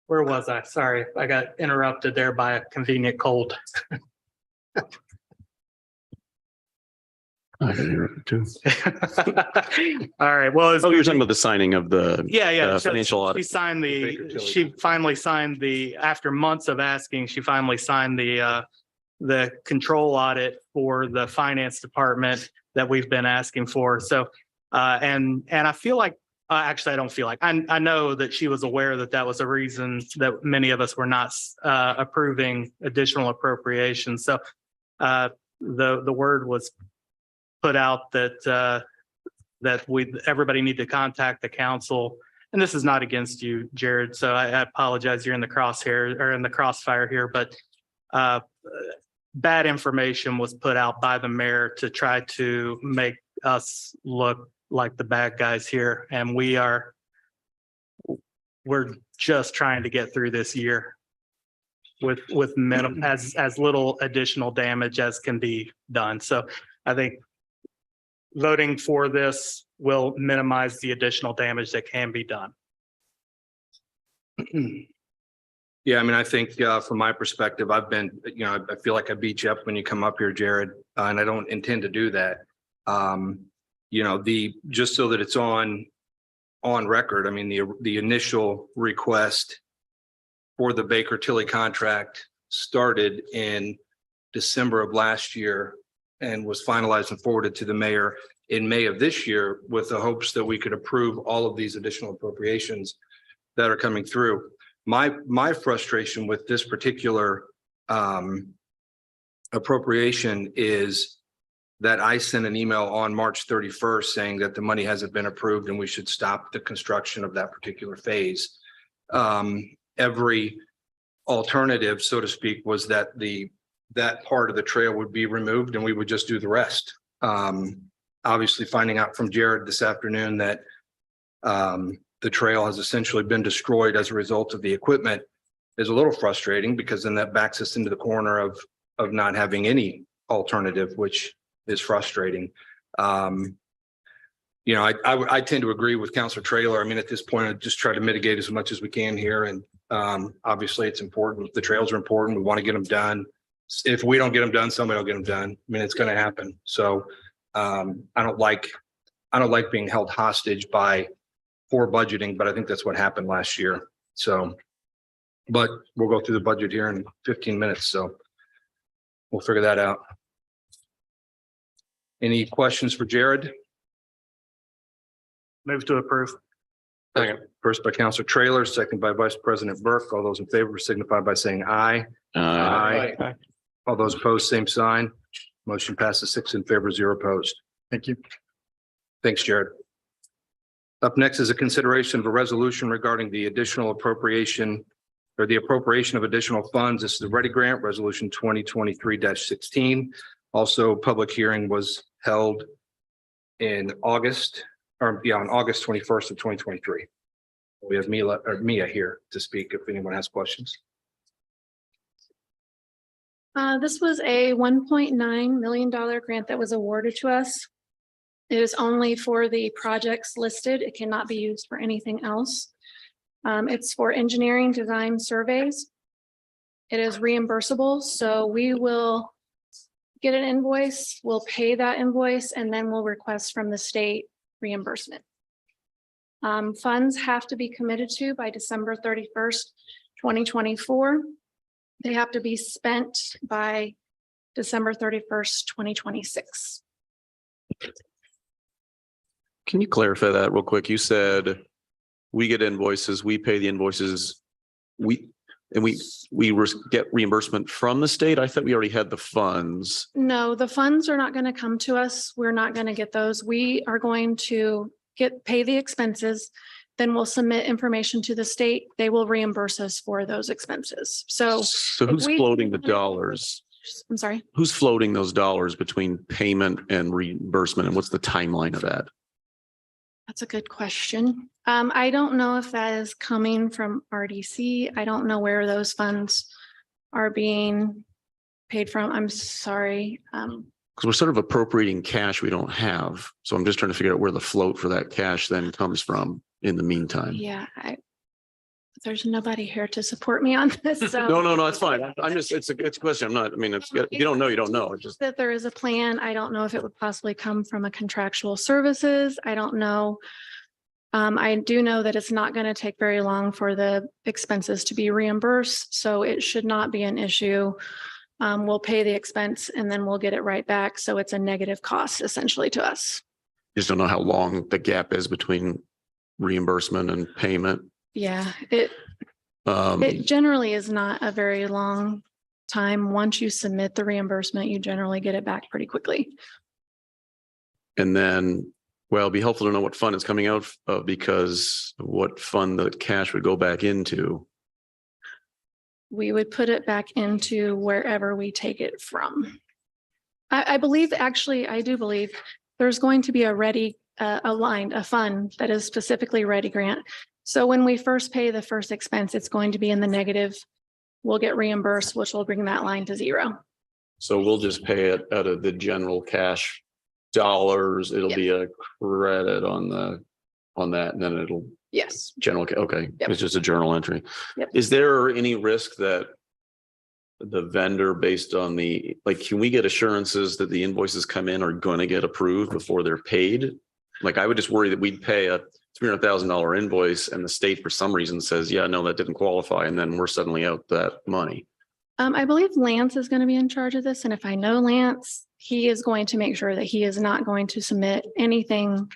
where was I? Sorry, I got interrupted there by a convenient cold. I can hear it too. All right, well. Oh, you're talking about the signing of the financial audit. She finally signed after months of asking, she finally signed the control audit for the finance department that we've been asking for. So, and I feel like, actually, I don't feel like, I know that she was aware that was a reason that many of us were not approving additional appropriations. So the word was put out that everybody need to contact the council. And this is not against you, Jared. So I apologize. You're in the crosshair or in the crossfire here, but bad information was put out by the mayor to try to make us look like the bad guys here. And we're just trying to get through this year with minimum as little additional damage as can be done. So I think voting for this will minimize the additional damage that can be done. Yeah, I mean, I think from my perspective, I feel like I beat you up when you come up here, Jared, and I don't intend to do that. Just so that it's on record, I mean, the initial request for the Baker Tilly contract started in December of last year and was finalized and forwarded to the mayor in May of this year with the hopes that we could approve all of these additional appropriations that are coming through. My frustration with this particular appropriation is that I sent an email on March 31st saying that the money hasn't been approved and we should stop the construction of that particular phase. Every alternative, so to speak, was that that part of the trail would be removed and we would just do the rest. Obviously finding out from Jared this afternoon that the trail has essentially been destroyed as a result of the equipment is a little frustrating, because then that backs us into the corner of not having any alternative, which is frustrating. I tend to agree with Councilor Traylor. I mean, at this point, I just try to mitigate as much as we can here. And Obviously, it's important. The trails are important. We want to get them done. If we don't get them done, somebody will get them done. I mean, it's going to happen. So I don't like being held hostage by poor budgeting, but I think that's what happened last year. So, but we'll go through the budget here in 15 minutes. So we'll figure that out. Any questions for Jared? Move to approve. Second. First by Counselor Trailer, second by Vice President Burke. All those in favor signify by saying aye. Aye. All those opposed, same sign. Motion passes 6 in favor, 0 opposed. Thank you. Thanks, Jared. Up next is a consideration of a resolution regarding the additional appropriation or the appropriation of additional funds. This is the Ready Grant, Resolution 2023-16. Also, public hearing was held in August, or on August 21st of 2023. We have Mia here to speak if anyone has questions. This was a $1.9 million grant that was awarded to us. It is only for the projects listed. It cannot be used for anything else. It's for engineering design surveys. It is reimbursable, so we will get an invoice, we'll pay that invoice, and then we'll request from the state reimbursement. Funds have to be committed to by December 31st, 2024. They have to be spent by December 31st, 2026. Can you clarify that real quick? You said we get invoices, we pay the invoices, we get reimbursement from the state. I thought we already had the funds. No, the funds are not going to come to us. We're not going to get those. We are going to pay the expenses. Then we'll submit information to the state. They will reimburse us for those expenses. So who's floating the dollars? I'm sorry. Who's floating those dollars between payment and reimbursement? And what's the timeline of that? That's a good question. I don't know if that is coming from RDC. I don't know where those funds are being paid from. I'm sorry. Because we're sort of appropriating cash we don't have. So I'm just trying to figure out where the float for that cash then comes from in the meantime. Yeah, there's nobody here to support me on this. So No, it's fine. I'm just, it's a question. I'm not, I mean, if you don't know, you don't know. It's just that there is a plan. I don't know if it would possibly come from a contractual services. I don't know. I do know that it's not going to take very long for the expenses to be reimbursed, so it should not be an issue. We'll pay the expense and then we'll get it right back. So it's a negative cost essentially to us. just don't know how long the gap is between reimbursement and payment. Yeah, it generally is not a very long time. Once you submit the reimbursement, you generally get it back pretty quickly. And then, well, it'd be helpful to know what fund it's coming out of, because what fund the cash would go back into. We would put it back into wherever we take it from. I believe, actually, I do believe there's going to be a a fund that is specifically Ready Grant. So when we first pay the first expense, it's going to be in the negative. We'll get reimbursed, which will bring that line to zero. So we'll just pay it out of the general cash dollars. It'll be a credit on that, and then it'll Yes. general. Okay. Yep. It's just a journal entry. Yep. Is there any risk that the vendor, based on can we get assurances that the invoices come in are going to get approved before they're paid? Like, I would just worry that we'd pay a $300,000 invoice and the state for some reason says, yeah, no, that didn't qualify. And then we're suddenly out that money. I believe Lance is going to be in charge of this. And if I know Lance, he is going to make sure that he is not going to submit anything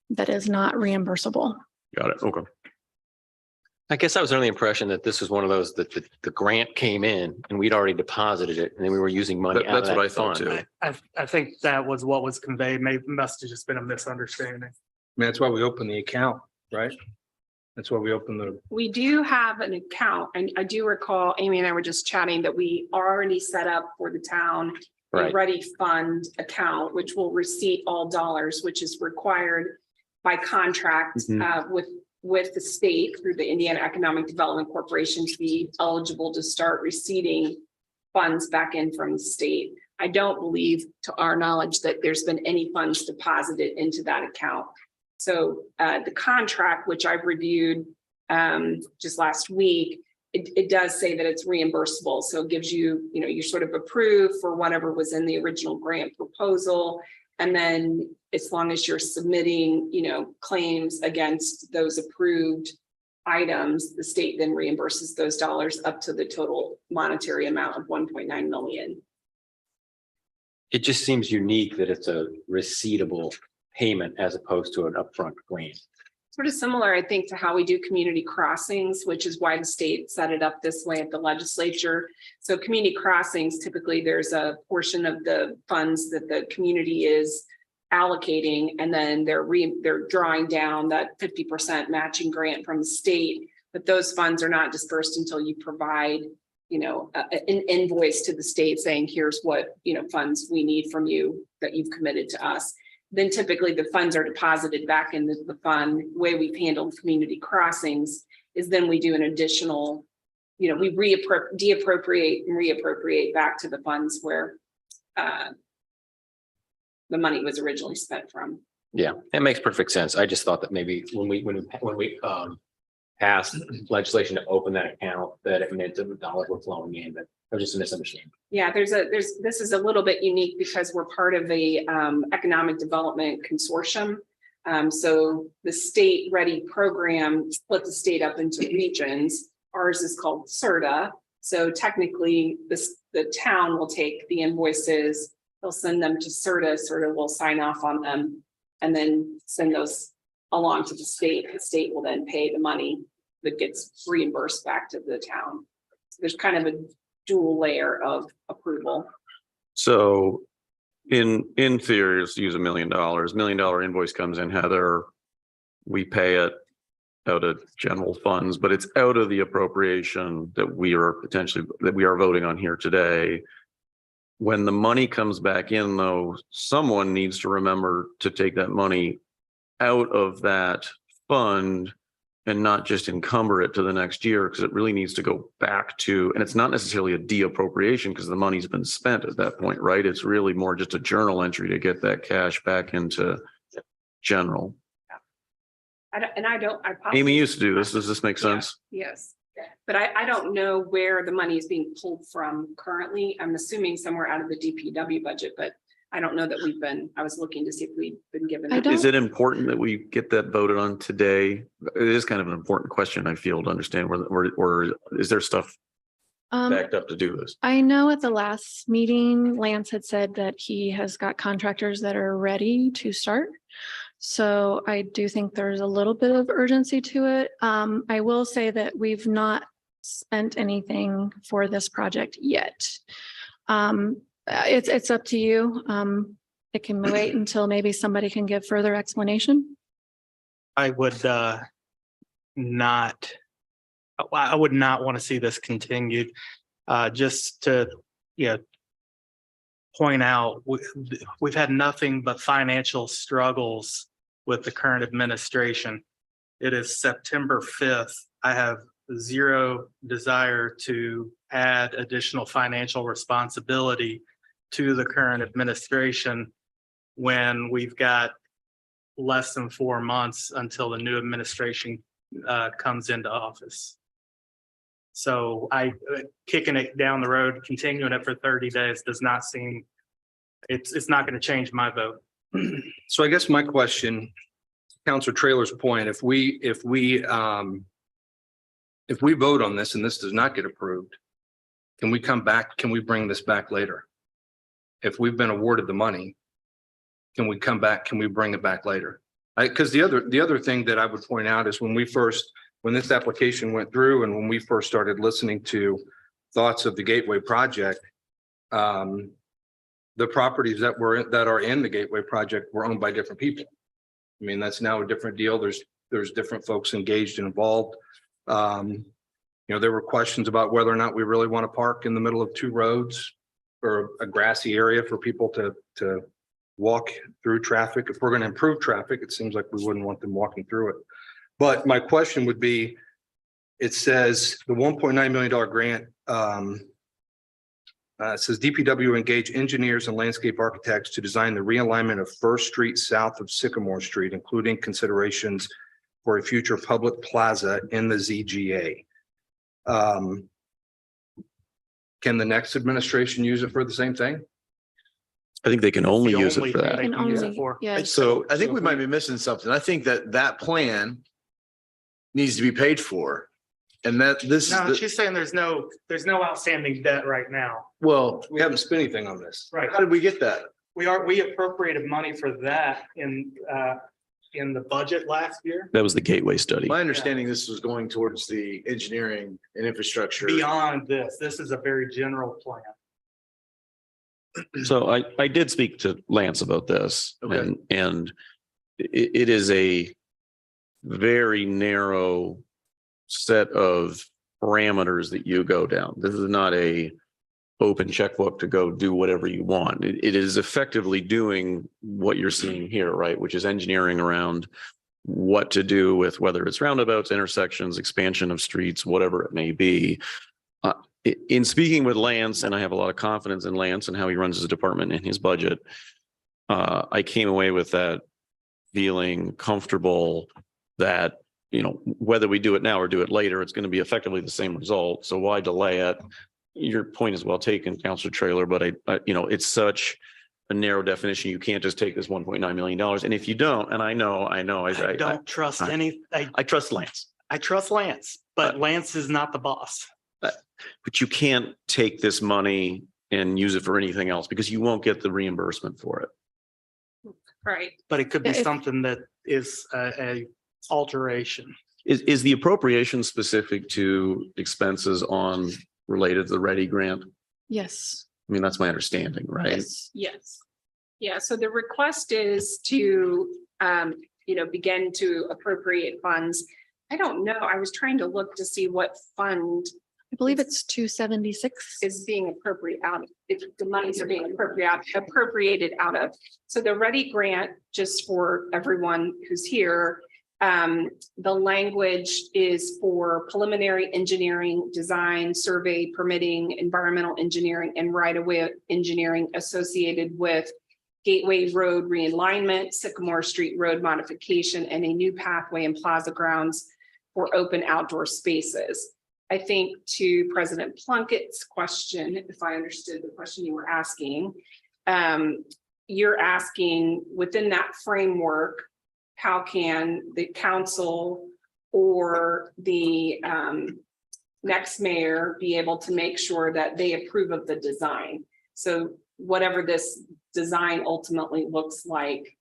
that is not reimbursable. Got it. Okay. I guess I was under the impression that this was one of those that the grant came in and we'd already deposited it and then we were using money out of That's what I that thought fund. too. I think that was what was conveyed. Must have just been a misunderstanding. I mean, that's why we opened the account, right? That's why we opened the. We do have an account, and I do recall Amy and I were just chatting that we already set up for the town a Right. Ready Fund account, which will receipt all dollars, which is required by contract with the state through the Indiana Economic Development Corporation to be eligible to start receiving funds back in from the state. I don't believe, to our knowledge, that there's been any funds deposited into that account. So the contract, which I've reviewed just last week, it does say that it's reimbursable. So it gives you, you're sort of approved for whatever was in the original grant proposal. And then as long as you're submitting, claims against those approved items, the state then reimburses those dollars up to the total monetary amount of 1.9 million. It just seems unique that it's a receivable payment as opposed to an upfront grant. Sort of similar, I think, to how we do community crossings, which is why the state set it up this way at the legislature. So community crossings, typically there's a portion of the funds that the community is allocating, and then they're drawing down that 50% matching grant from the state. But those funds are not dispersed until you provide, an invoice to the state saying, here's what, funds we need from you that you've committed to us. Then typically the funds are deposited back into the fund. The way we've handled community crossings is then we do an additional, we deappropriate and reappropriate back to the funds where the money was originally spent from. Yeah, that makes perfect sense. I just thought that maybe when we passed legislation to open that account, that it meant that the dollars were flowing in, but it was just a misunderstanding. Yeah, this is a little bit unique because we're part of a economic development consortium. So the state ready program split the state up into regions. Ours is called CERTA. So technically the town will take the invoices, they'll send them to CERTA. CERTA will sign off on them and then send those along to the state. The state will then pay the money that gets reimbursed back to the town. So there's kind of a dual layer of approval. So in theory, let's use $1 million. $1 million invoice comes in, Heather. We pay it out of general funds, but it's out of the appropriation that we are voting on here today. When the money comes back in, though, someone needs to remember to take that money out of that fund and not just encumber it to the next year, because it really needs to go back to, and it's not necessarily a deappropriation because the money's been spent at that point, right? It's really more just a journal entry to get that cash back into general. Amy used to do this. Does this make sense? Yes, but I don't know where the money is being pulled from currently. I'm assuming somewhere out of the DPW budget, but I don't know that I was looking to see if we've been given. Is it important that we get that voted on today? It is kind of an important question, I feel, to understand or is there stuff backed up to do this? I know at the last meeting, Lance had said that he has got contractors that are ready to start. So I do think there's a little bit of urgency to it. I will say that we've not spent anything for this project yet. It's up to you. It can wait until maybe somebody can give further explanation. I would not want to see this continued. Just to, point out, we've had nothing but financial struggles with the current administration. It is September 5th. I have zero desire to add additional financial responsibility to the current administration when we've got less than 4 months until the new administration comes into office. So kicking it down the road, continuing it for 30 days does not seem, it's not going to change my vote. So I guess my question, Councilor Traylor's point, if we vote on this and this does not get approved, can we come back? Can we bring this back later? If we've been awarded the money, can we come back? Can we bring it back later? Because the other thing that I would point out is when this application went through and when we first started listening to thoughts of the Gateway project, the properties that are in the Gateway project were owned by different people. I mean, that's now a different deal. There's different folks engaged and involved. There were questions about whether or not we really want to park in the middle of two roads or a grassy area for people to walk through traffic. If we're going to improve traffic, it seems like we wouldn't want them walking through it. But my question would be, it says the $1.9 million grant says DPW engage engineers and landscape architects to design the realignment of First Street south of Sycamore Street, including considerations for a future public plaza in the ZGA. Can the next administration use it for the same thing? I think they can only The use only it for thing that. they And can use it only, for. yes. So I think we might be missing something. I think that plan needs to be paid for. And that this is No, the, she's saying there's no outstanding debt right now. well, We haven't spent anything on this. Right. how did we get that? We appropriated money for that in the budget last year. That was the gateway study. My understanding, this was going towards the engineering and infrastructure. Beyond this is a very general plan. So I did speak to Lance about this. Okay. And it is a very narrow set of parameters that you go down. This is not a open checkbook to go do whatever you want. It is effectively doing what you're seeing here, right? Which is engineering around what to do with whether it's roundabouts, intersections, expansion of streets, whatever it may be. In speaking with Lance, and I have a lot of confidence in Lance and how he runs his department and his budget, I came away with that feeling comfortable that, you know, whether we do it now or do it later, it's going to be effectively the same result. So why delay it? Your point is well taken, Councilor Trailer, but I you know, it's such a narrow definition. You can't just take this $1.9 million. And if you don't, and I know, I don't trust I trust Lance, I trust Lance, but Lance is not the boss. but you can't take this money and use it for anything else because you won't get the reimbursement for it. Right. But it could be Yeah, if- something that is a alteration. Is the appropriation specific to expenses on related to the Ready Grant? Yes. I mean, that's my understanding, right? Yes. Yeah, so the request is to, begin to appropriate funds. I don't know, I was trying to look to see what fund I believe it's 276. is being appropriate out, if the monies are being appropriated out of. So the Ready Grant, just for everyone who's here, the language is for preliminary engineering, design, survey, permitting, environmental engineering, and right-of-way engineering associated with Gateway Road realignment, Sycamore Street Road modification, and a new pathway and plaza grounds for open outdoor spaces. I think to President Plunkett's question, if I understood the question you were asking, you're asking within that framework, how can the council or the next mayor be able to make sure that they approve of the design? So whatever this design ultimately looks like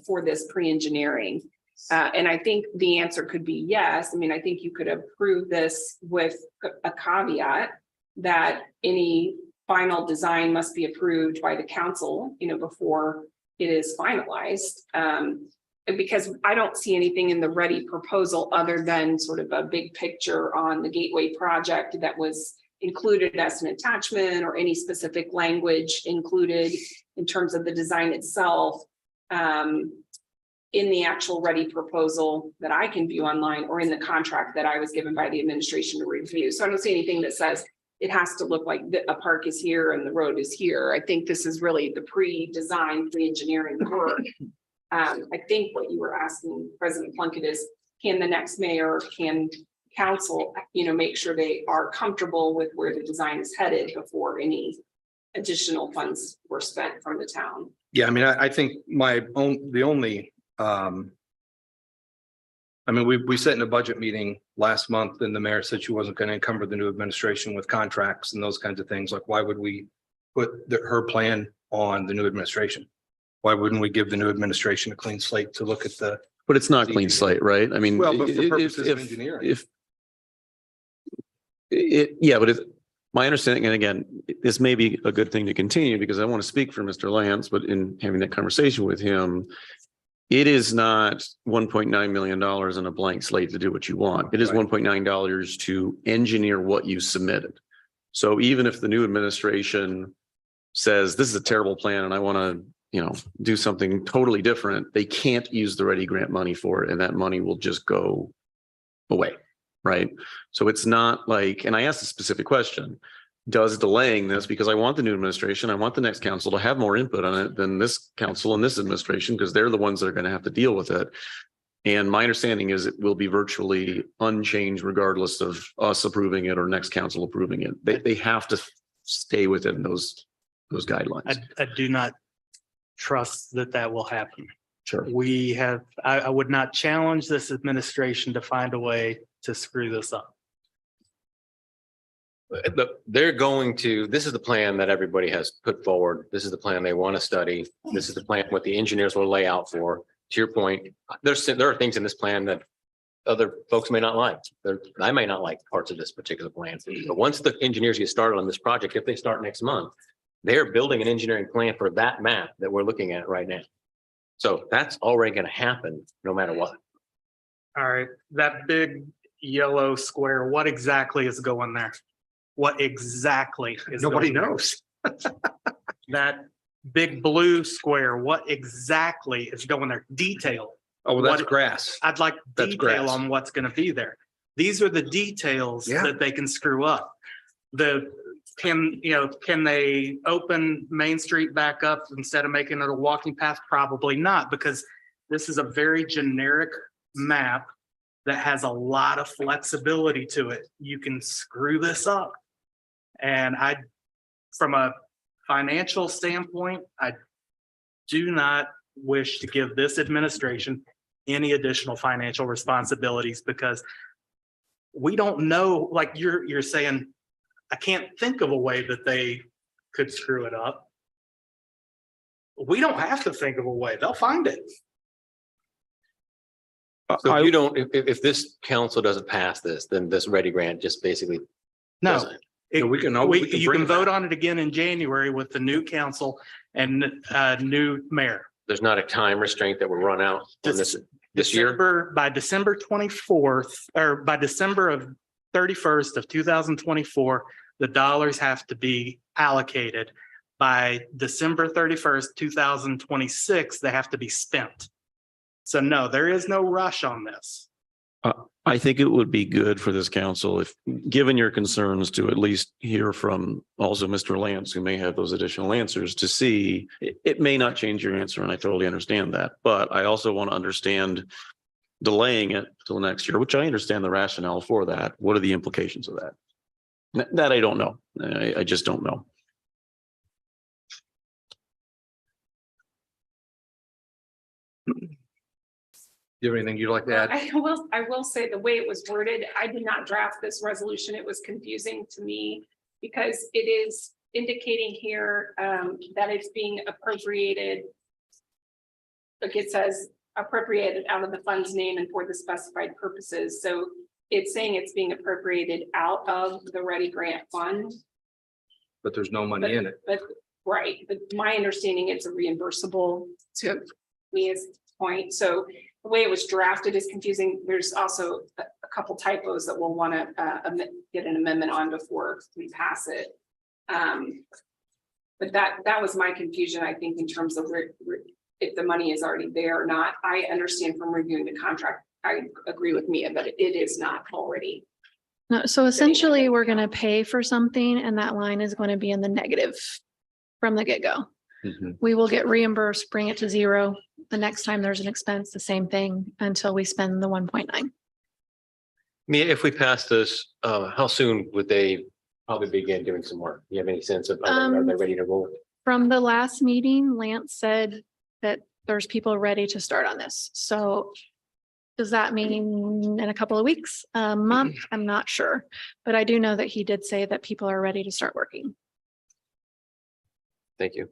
for this pre-engineering. And I think the answer could be yes. I mean, I think you could approve this with a caveat that any final design must be approved by the council, before it is finalized. Because I don't see anything in the Ready proposal other than sort of a big picture on the Gateway project that was included as an attachment or any specific language included in terms of the design itself. In the actual Ready proposal that I can view online or in the contract that I was given by the administration to review. So I don't see anything that says it has to look like a park is here and the road is here. I think this is really the pre-design, pre-engineering work. I think what you were asking, President Plunkett, is can the next mayor, can council, make sure they are comfortable with where the design is headed before any additional funds were spent from the town? Yeah, I mean, I think the only we sat in a budget meeting last month and the mayor said she wasn't going to encumber the new administration with contracts and those kinds of things. Like, why would we put her plan on the new administration? Why wouldn't we give the new administration a clean slate to look at the? But it's not clean slate, right? I mean, Well, but for if- purposes of if- engineering. but my understanding, and again, this may be a good thing to continue because I want to speak for Mr. Lance, but in having that conversation with him, it is not $1.9 million in a blank slate to do what you want. It is Right. $1.9 to engineer what you submitted. So even if the new administration says this is a terrible plan and I want to, do something totally different, they can't use the Ready Grant money for it, and that money will just go away, right? So it's not like, and I asked a specific question, does delaying this, because I want the new administration, I want the next council to have more input on it than this council and this administration, because they're the ones that are going to have to deal with it. And my understanding is it will be virtually unchanged regardless of us approving it or next council approving it. They have to stay within those guidelines. I do not trust that that will happen. Sure. I would not challenge this administration to find a way to screw this up. They're going to, this is the plan that everybody has put forward. This is the plan they want to study. This is the plan, what the engineers will lay out for. To your point, there are things in this plan that other folks may not like. I may not like parts of this particular plan. But once the engineers get started on this project, if they start next month, they're building an engineering plan for that map that we're looking at right now. So that's already going to happen no matter what. All right, that big yellow square, what exactly is going there? What exactly is? Nobody going there? knows. That big blue square, what exactly is going there? Detail. Oh, well, that's What- grass. I'd like That's detail grass. on what's going to be there. These are the details Yeah. that they can screw up. Can they open Main Street back up instead of making it a walking path? Probably not, because this is a very generic map that has a lot of flexibility to it. You can screw this up. And from a financial standpoint, I do not wish to give this administration any additional financial responsibilities, because we don't know, like you're saying, I can't think of a way that they could screw it up. We don't have to think of a way. They'll find it. So if you don't, if this council doesn't pass this, then this ready grant just basically No. doesn't. It- we can You bring can it vote back. on it again in January with the new council and new mayor. There's not a time restraint that will run out on this year. By December 24th, or by December of 31st of 2024, the dollars have to be allocated. By December 31st, 2026, they have to be spent. So no, there is no rush on this. I think it would be good for this council if, given your concerns, to at least hear from also Mr. Lance, who may have those additional answers, to see, it may not change your answer, and I totally understand that, but I also want to understand delaying it till next year, which I understand the rationale for that. What are the implications of that? That I don't know. I just don't know. Do you have anything you'd like to add? I will say the way it was worded, I did not draft this resolution. It was confusing to me because it is indicating here that it's being appropriated. Like it says appropriated out of the fund's name and for the specified purposes. So it's saying it's being appropriated out of the Ready Grant Fund. But there's no money in it. But right, but my understanding, it's a reimbursable to me as point. So the way it was drafted is confusing. There's also a couple typos that we'll want to get an amendment on before we pass it. But that was my confusion, I think, in terms of if the money is already there or not. I understand from reviewing the contract, I agree with Mia, but it is not already. No, so essentially, we're going to pay for something and that line is going to be in the negative from the get-go. We will get reimbursed, bring it to zero. The next time there's an expense, the same thing until we spend the 1.9. Mia, if we pass this, how soon would they probably begin doing some work? Do you have any sense of, are they ready to roll? From the last meeting, Lance said that there's people ready to start on this. So does that mean in a couple of weeks, a month? I'm not sure, but I do know that he did say that people are ready to start working. Thank you.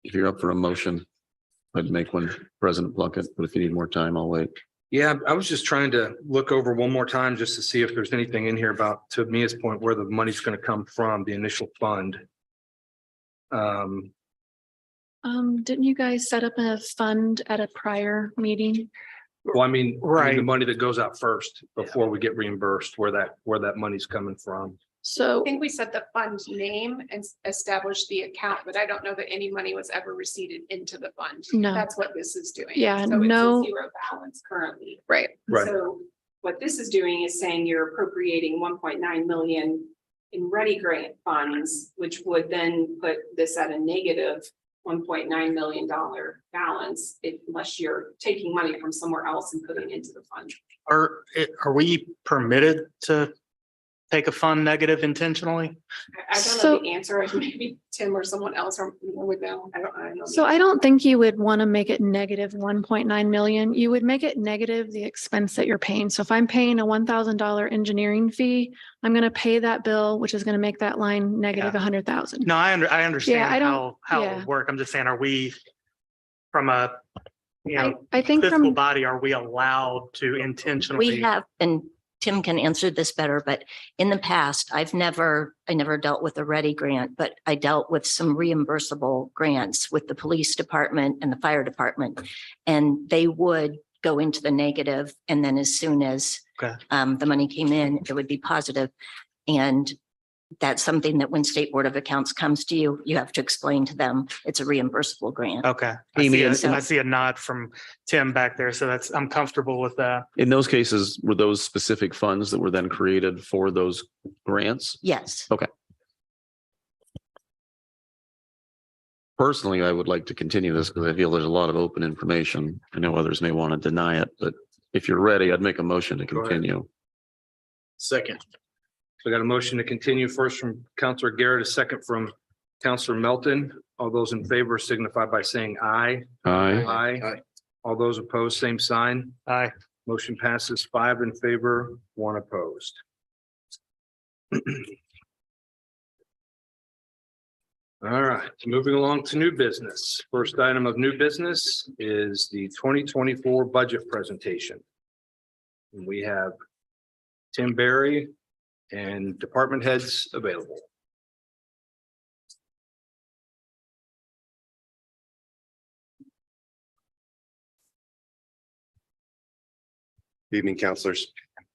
If you're up for a motion, I'd make one, President Plunkett, but if you need more time, I'll wait. Yeah, I was just trying to look over one more time just to see if there's anything in here about, to Mia's point, where the money's going to come from, the initial fund. Didn't you guys set up a fund at a prior meeting? Well, I mean, Right. the money that goes out first before we get reimbursed, where that money's coming from. So I think we set the fund name and established the account, but I don't know that any money was ever received into the fund. No. That's what this is doing. Yeah, So it's no. a zero balance currently. right. Right. So what this is doing is saying you're appropriating 1.9 million in ready grant funds, which would then put this at a negative $1.9 million balance unless you're taking money from somewhere else and putting it into the fund. Are we permitted to take a fund negative intentionally? I don't So- know the answer. Maybe Tim or someone else would know. I don't know. So I don't think you would want to make it negative 1.9 million. You would make it negative the expense that you're paying. So if I'm paying a $1,000 engineering fee, I'm going to pay that bill, which is going to make that line negative Yeah. 100,000. No, I understand I don't- how it yeah. would work. I'm just saying, are we from a, I think fiscal from, body, are we allowed to intentionally? We have, and Tim can answer this better, but in the past, I never dealt with a ready grant, but I dealt with some reimbursable grants with the police department and the fire department. And they would go into the negative, and then as soon as Okay. the money came in, it would be positive. And that's something that when State Board of Accounts comes to you, you have to explain to them it's a reimbursable grant. Okay. Amy, I and- see a nod from Tim back there. So I'm comfortable with that. In those cases, were those specific funds that were then created for those grants? Yes. Personally, I would like to continue this because I feel there's a lot of open information. I know others may want to deny it, but if you're ready, I'd make a motion to Go ahead. continue. Second. So I got a motion to continue first from Counselor Garrett, a second from Counselor Melton. All those in favor signify by saying aye. Aye. Aye. All those opposed, same sign. Aye. Motion passes 5 in favor, 1 opposed. All right, moving along to new business. First item of new business is the 2024 budget presentation. And we have Tim Berry and department heads available. Evening, counselors.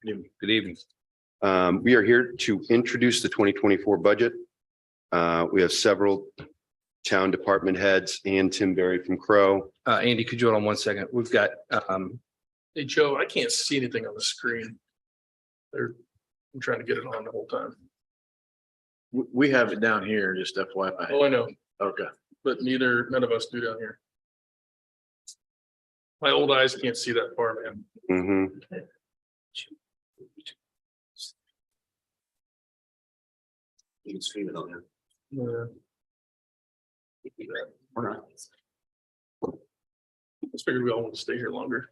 Good evening. We are here to introduce the 2024 budget. We have several town department heads and Tim Berry from Crow. Andy, could you hold on 1 second? We've got, Hey, Joe, I can't see anything on the screen. I'm trying to get it on the whole time. We have it down here, just FYI. Oh, I know, Okay. but none of us do down here. My old eyes can't see that far, man. Mhm. You can stream it on there. Yeah. Or not. Just figured we all want to stay here longer.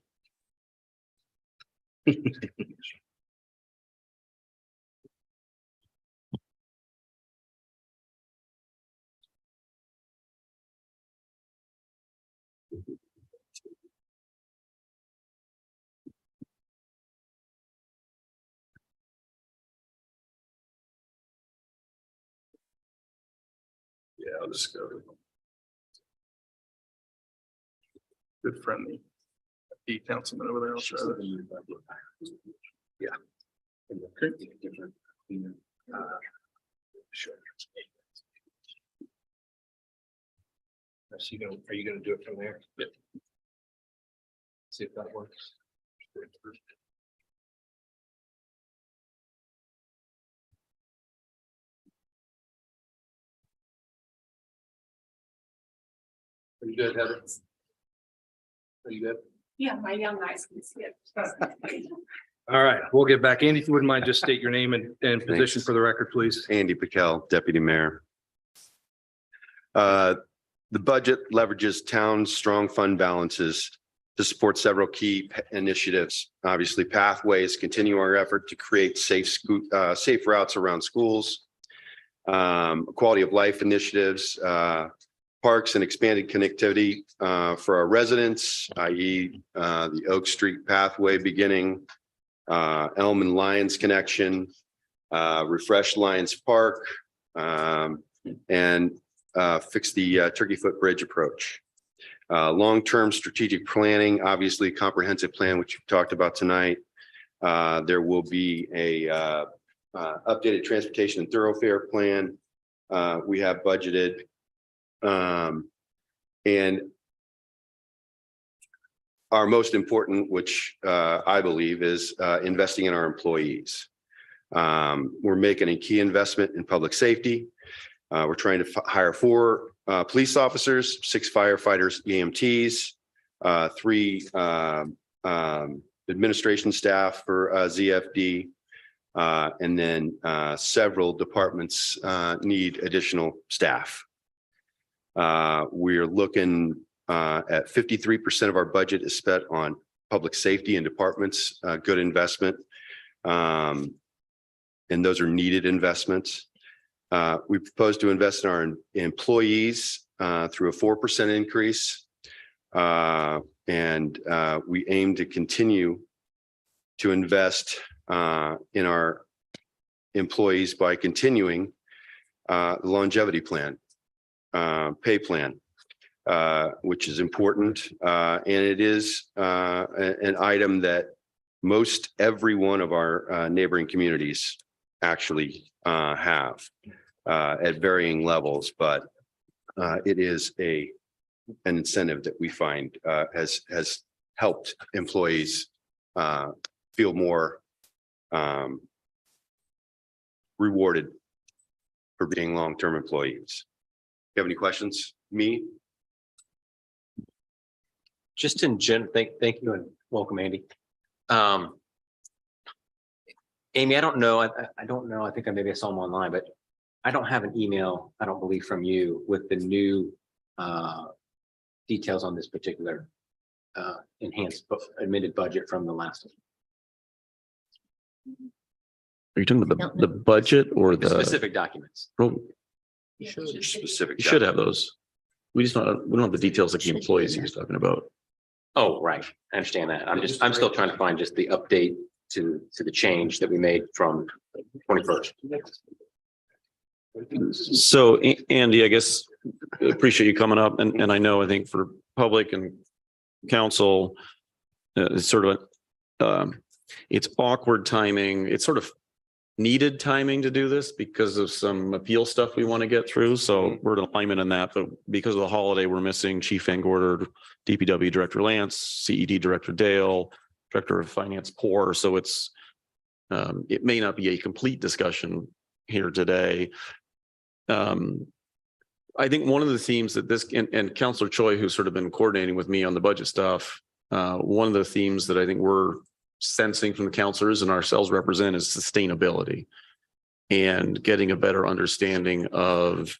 Yeah, I'll just go. Good friendly. The councilman over there. I'll try that. Yeah. Okay. sure. So are you gonna do it from there? Yep. See if that works. Are you good, Heather? Are you good? Yeah, my young eyes can see it. All right, we'll get back. Andy, if you wouldn't mind, just state your name and position for the record, please. Andy Patel, Deputy Mayor. The budget leverages town's strong fund balances to support several key initiatives. Obviously, pathways, continue our effort to create safe routes around schools. Quality of life initiatives, parks and expanded connectivity for our residents, i.e. The Oak Street pathway beginning, Elm and Lions connection, refresh Lions Park, and fix the Turkey Foot Bridge approach. Long-term strategic planning, obviously comprehensive plan, which you've talked about tonight. There will be a updated transportation and thoroughfare plan. We have budgeted. And our most important, which I believe is investing in our employees. We're making a key investment in public safety. We're trying to hire 4 police officers, 6 firefighters, EMTs, 3 administration staff for ZFD. And then several departments need additional staff. We're looking at 53% of our budget is spent on public safety and departments, good investment. And those are needed investments. We propose to invest in our employees through a 4% increase. And we aim to continue to invest in our employees by continuing the longevity plan, pay plan, which is important. And it is an item that most every one of our neighboring communities actually have at varying levels, but it is an incentive that we find has helped employees feel more rewarded for being long-term employees. You have any questions? Me? Just in thank you and welcome, Andy. Amy, I don't know. I don't know. I think maybe I saw them online, but I don't have an email, I don't believe, from you with the new details on this particular enhanced admitted budget from the last one. Are you talking about the budget or the Specific documents? Oh, Specific. you should have those. We don't have the details like the employees he was talking about. Oh, right. I understand that. I'm still trying to find just the update to the change that we made from 21st. So Andy, I guess appreciate you coming up, and I know I think for public and council, it's sort of it's awkward timing. It's sort of needed timing to do this because of some appeal stuff we want to get through. So we're in alignment on that, but because of the holiday, we're missing Chief Van Gorder, DPW Director Lance, CED Director Dale, Director of Finance Poor. So it's it may not be a complete discussion here today. I think one of the themes that this and Councillor Choi, who's sort of been coordinating with me on the budget stuff, one of the themes that I think we're sensing from the councilors and ourselves represent is sustainability and getting a better understanding of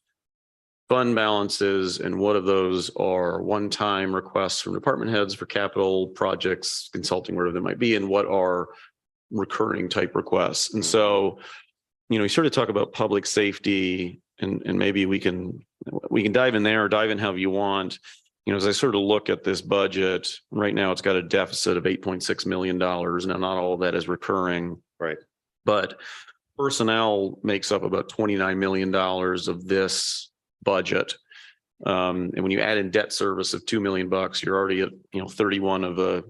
fund balances and what of those are one-time requests from department heads for capital projects, consulting, whatever they might be, and what are recurring type requests. And so, you sort of talk about public safety, and maybe we can dive in there or dive in however you want. As I sort of look at this budget right now, it's got a deficit of $8.6 million. Now, not all of that is recurring. Right. But personnel makes up about $29 million of this budget. And when you add in debt service of $2 million, you're already at, 31 of a,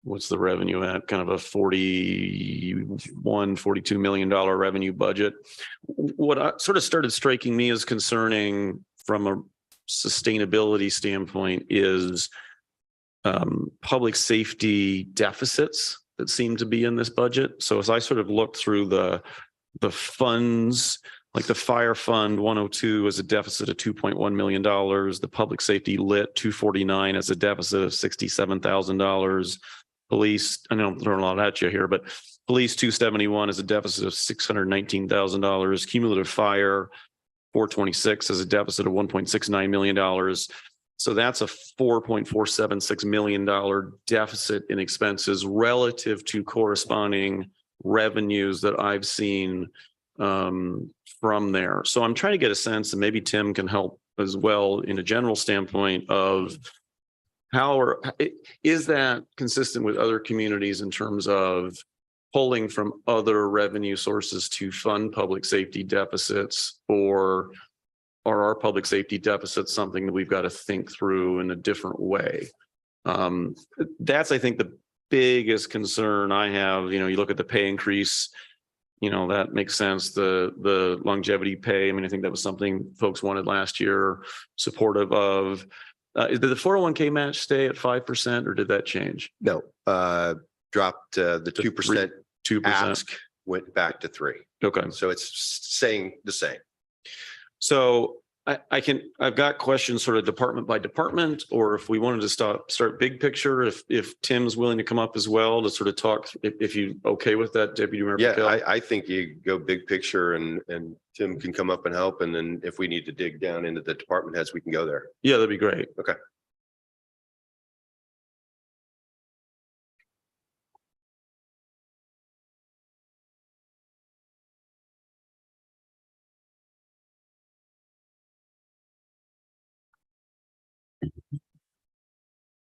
what's the revenue at? Kind of a $42 million revenue budget. What sort of started striking me as concerning from a sustainability standpoint is public safety deficits that seem to be in this budget. So as I sort of look through the funds, like the fire fund 102 is a deficit of $2.1 million. The public safety lit 249 as a deficit of $67,000. Police, I know I'm throwing a lot at you here, but police 271 is a deficit of $619,000. Cumulative fire 426 as a deficit of $1.69 million. So that's a $4.476 million deficit in expenses relative to corresponding revenues that I've seen from there. So I'm trying to get a sense, and maybe Tim can help as well in a general standpoint of is that consistent with other communities in terms of pulling from other revenue sources to fund public safety deficits, or are our public safety deficits something that we've got to think through in a different way? That's, I think, the biggest concern I have. You look at the pay increase, that makes sense. The longevity pay, I think that was something folks wanted last year, supportive of. Did the 401k match stay at 5% or did that change? No, dropped the 2% 2%. ask went back to 3. Okay. So it's saying the same. So I've got questions sort of department by department, or if we wanted to start big picture, if Tim's willing to come up as well to sort of talk, if you okay with that, Deputy Mayor. Yeah, Patel? I think you go big picture and Tim can come up and help. And then if we need to dig down into the department heads, we can go there. Yeah, that'd be great. Okay.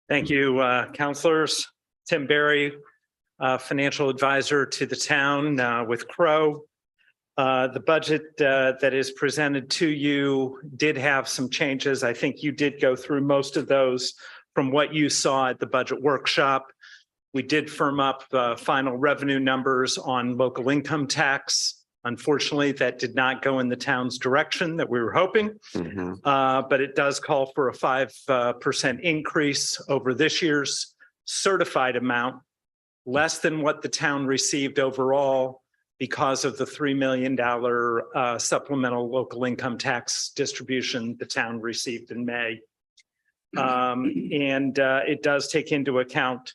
Thank you, counselors. Tim Berry, financial advisor to the town with Crow. The budget that is presented to you did have some changes. I think you did go through most of those from what you saw at the budget workshop. We did firm up final revenue numbers on local income tax. Unfortunately, that did not go in the town's direction that we were hoping. But it does call for a 5% increase over this year's certified amount, less than what the town received overall because of the $3 million supplemental local income tax distribution the town received in May. And it does take into account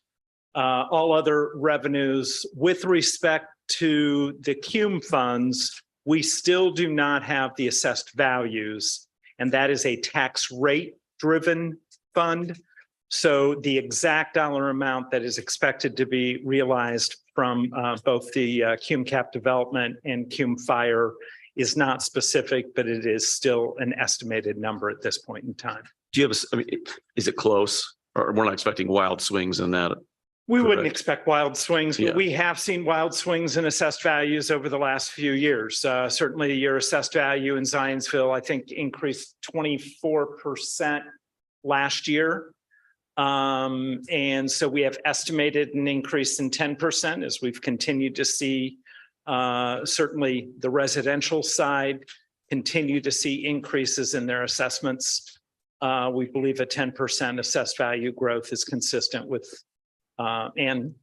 all other revenues. With respect to the CUME funds, we still do not have the assessed values, and that is a tax rate driven fund. So the exact dollar amount that is expected to be realized from both the CUME cap development and CUME fire is not specific, but it is still an estimated number at this point in time. Do you have I mean, is it close, or we're not expecting wild swings in that? We wouldn't expect wild swings, but Yeah. we have seen wild swings in assessed values over the last few years. Certainly your assessed value in Zionsville, I think, increased 24% last year. And so we have estimated an increase in 10% as we've continued to see certainly the residential side continue to see increases in their assessments. We believe a 10% assessed value growth is consistent with and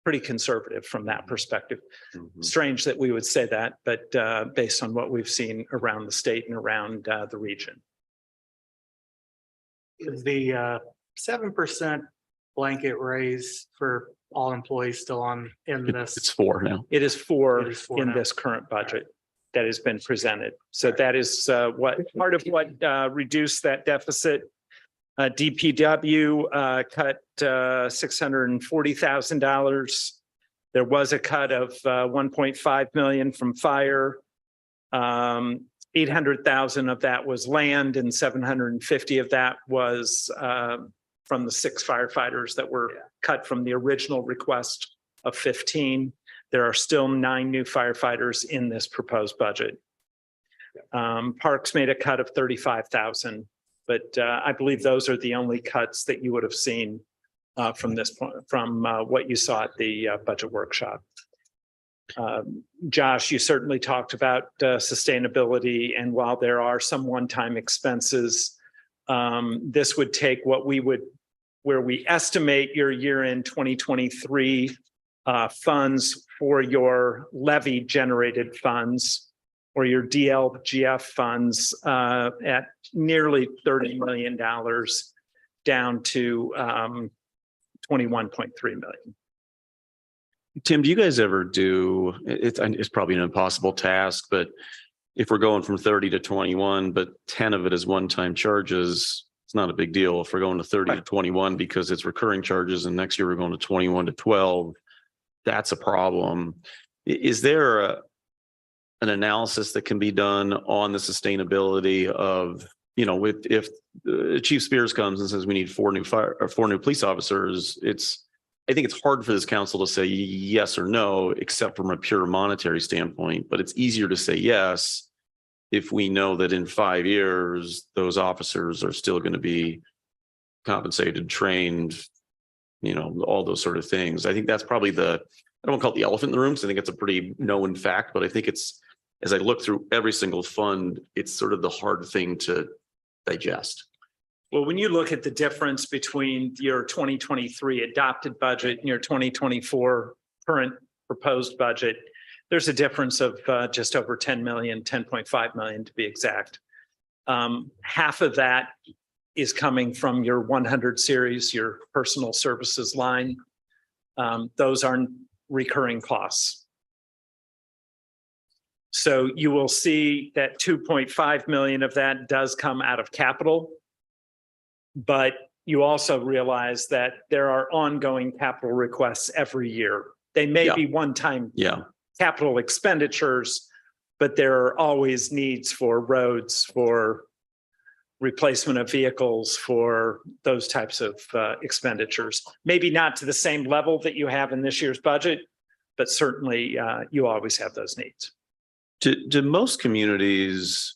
pretty conservative from that perspective. Strange that we would say that, but based on what we've seen around the state and around the region. Is the 7% blanket raise for all employees still on in this? It's 4 now. It is 4 It is 4 in now. this current budget that has been presented. So that is what part of what reduced that deficit. DPW cut $640,000. There was a cut of 1.5 million from fire. 800,000 of that was land, and 750 of that was from the 6 firefighters that were cut from the original request of 15. There are still 9 new firefighters in this proposed budget. Parks made a cut of 35,000. But I believe those are the only cuts that you would have seen from this point, from what you saw at the budget workshop. Josh, you certainly talked about sustainability, and while there are some one-time expenses, this would take where we estimate your year-end 2023 funds for your levy generated funds or your DLGF funds at nearly $30 million down to 21.3 million. Tim, do you guys ever do, it's probably an impossible task, but if we're going from 30 to 21, but 10 of it is one-time charges, it's not a big deal. If we're going to 30 to 21 because it's recurring charges, and next year we're going to 21 to 12, that's a problem. Is there an analysis that can be done on the sustainability of, you know, if Chief Spears comes and says we need 4 new police officers, I think it's hard for this council to say yes or no, except from a pure monetary standpoint, but it's easier to say yes if we know that in 5 years, those officers are still going to be compensated, trained, you know, all those sort of things. I think that's probably I don't want to call it the elephant in the room, because I think it's a pretty known fact, but I think it's, as I look through every single fund, it's sort of the hard thing to digest. Well, when you look at the difference between your 2023 adopted budget and your 2024 current proposed budget, there's a difference of just over 10 million, 10.5 million to be exact. Half of that is coming from your 100 series, your personal services line. Those are recurring costs. So you will see that 2.5 million of that does come out of capital. But you also realize that there are ongoing capital requests every year. They may be one-time capital expenditures, but there are always needs for roads, for replacement of vehicles, for those types of expenditures. Maybe not to the same level that you have in this year's budget, but certainly you always have those needs. Do most communities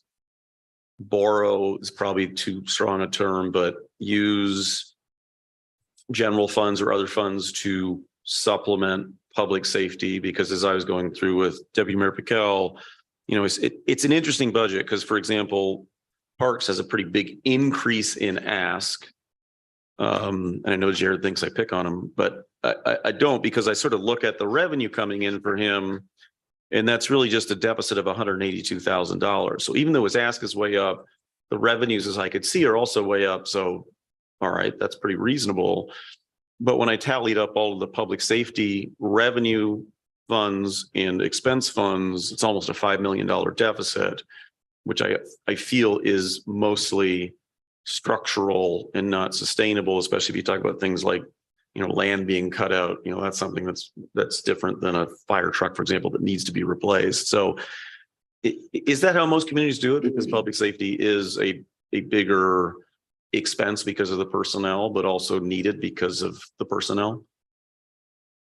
borrow, is probably too strong a term, but use general funds or other funds to supplement public safety? Because as I was going through with Deputy Mayor Piquel, you know, it's an interesting budget because, for example, Parks has a pretty big increase in ask. And I know Jared thinks I pick on him, but I don't, because I sort of look at the revenue coming in for him, and that's really just a deficit of $182,000. So even though his ask is way up, the revenues, as I could see, are also way up. So, all right, that's pretty reasonable. But when I tallied up all of the public safety revenue funds and expense funds, it's almost a $5 million deficit, which I feel is mostly structural and not sustainable, especially if you talk about things like, you know, land being cut out. You know, that's something that's different than a fire truck, for example, that needs to be replaced. So is that how most communities do it? Because public safety is a bigger expense because of the personnel, but also needed because of the personnel?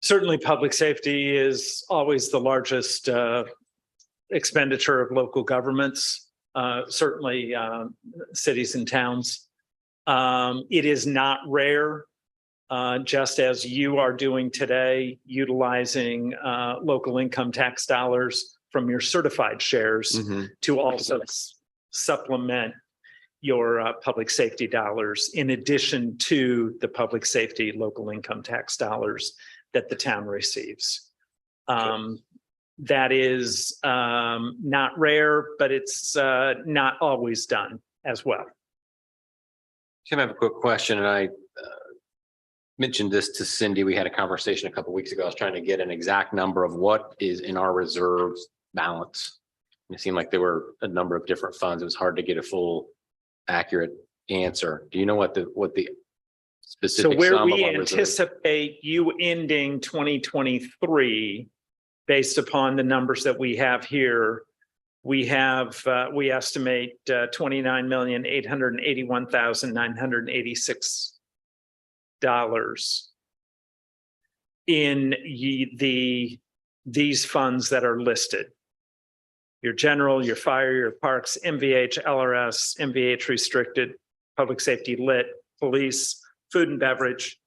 Certainly, public safety is always the largest expenditure of local governments, certainly cities and towns. It is not rare, just as you are doing today, utilizing local income tax dollars from your certified shares to also supplement your public safety dollars, in addition to the public safety local income tax dollars that the town receives. That is not rare, but it's not always done as well. Tim, I have a quick question, and I mentioned this to Cindy. We had a conversation a couple of weeks ago. I was trying to get an exact number of what is in our reserves balance. It seemed like there were a number of different funds. It was hard to get a full, accurate answer. Do you know what the specific So where sum of we our reserves? anticipate you ending 2023, based upon the numbers that we have here, we estimate $29,881,986 in these funds that are listed. Your general, your fire, your parks, MVH, LRS, MVH restricted, public safety lit, police, food and beverage,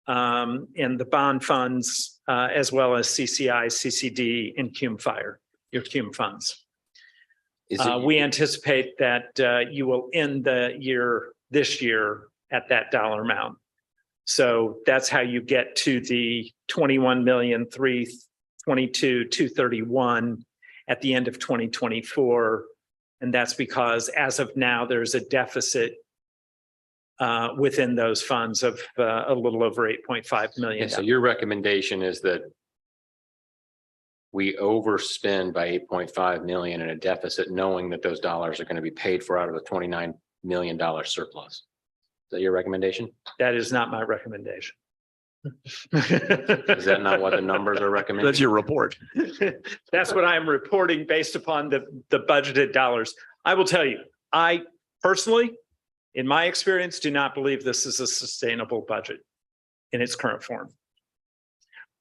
and the bond funds, as well as CCI, CCD, and CUME fire, your CUME funds. We anticipate that you will end this year at that dollar amount. So that's how you get to the 21,322,231 at the end of 2024. And that's because as of now, there's a deficit within those funds of a little over 8.5 million. So your recommendation is that we overspend by 8.5 million in a deficit, knowing that those dollars are going to be paid for out of the $29 million surplus. Is that your recommendation? That is not my recommendation. Is that not what the numbers are recommending? That's your report. That's what I'm reporting based upon the budgeted dollars. I will tell you, I personally, in my experience, do not believe this is a sustainable budget in its current form.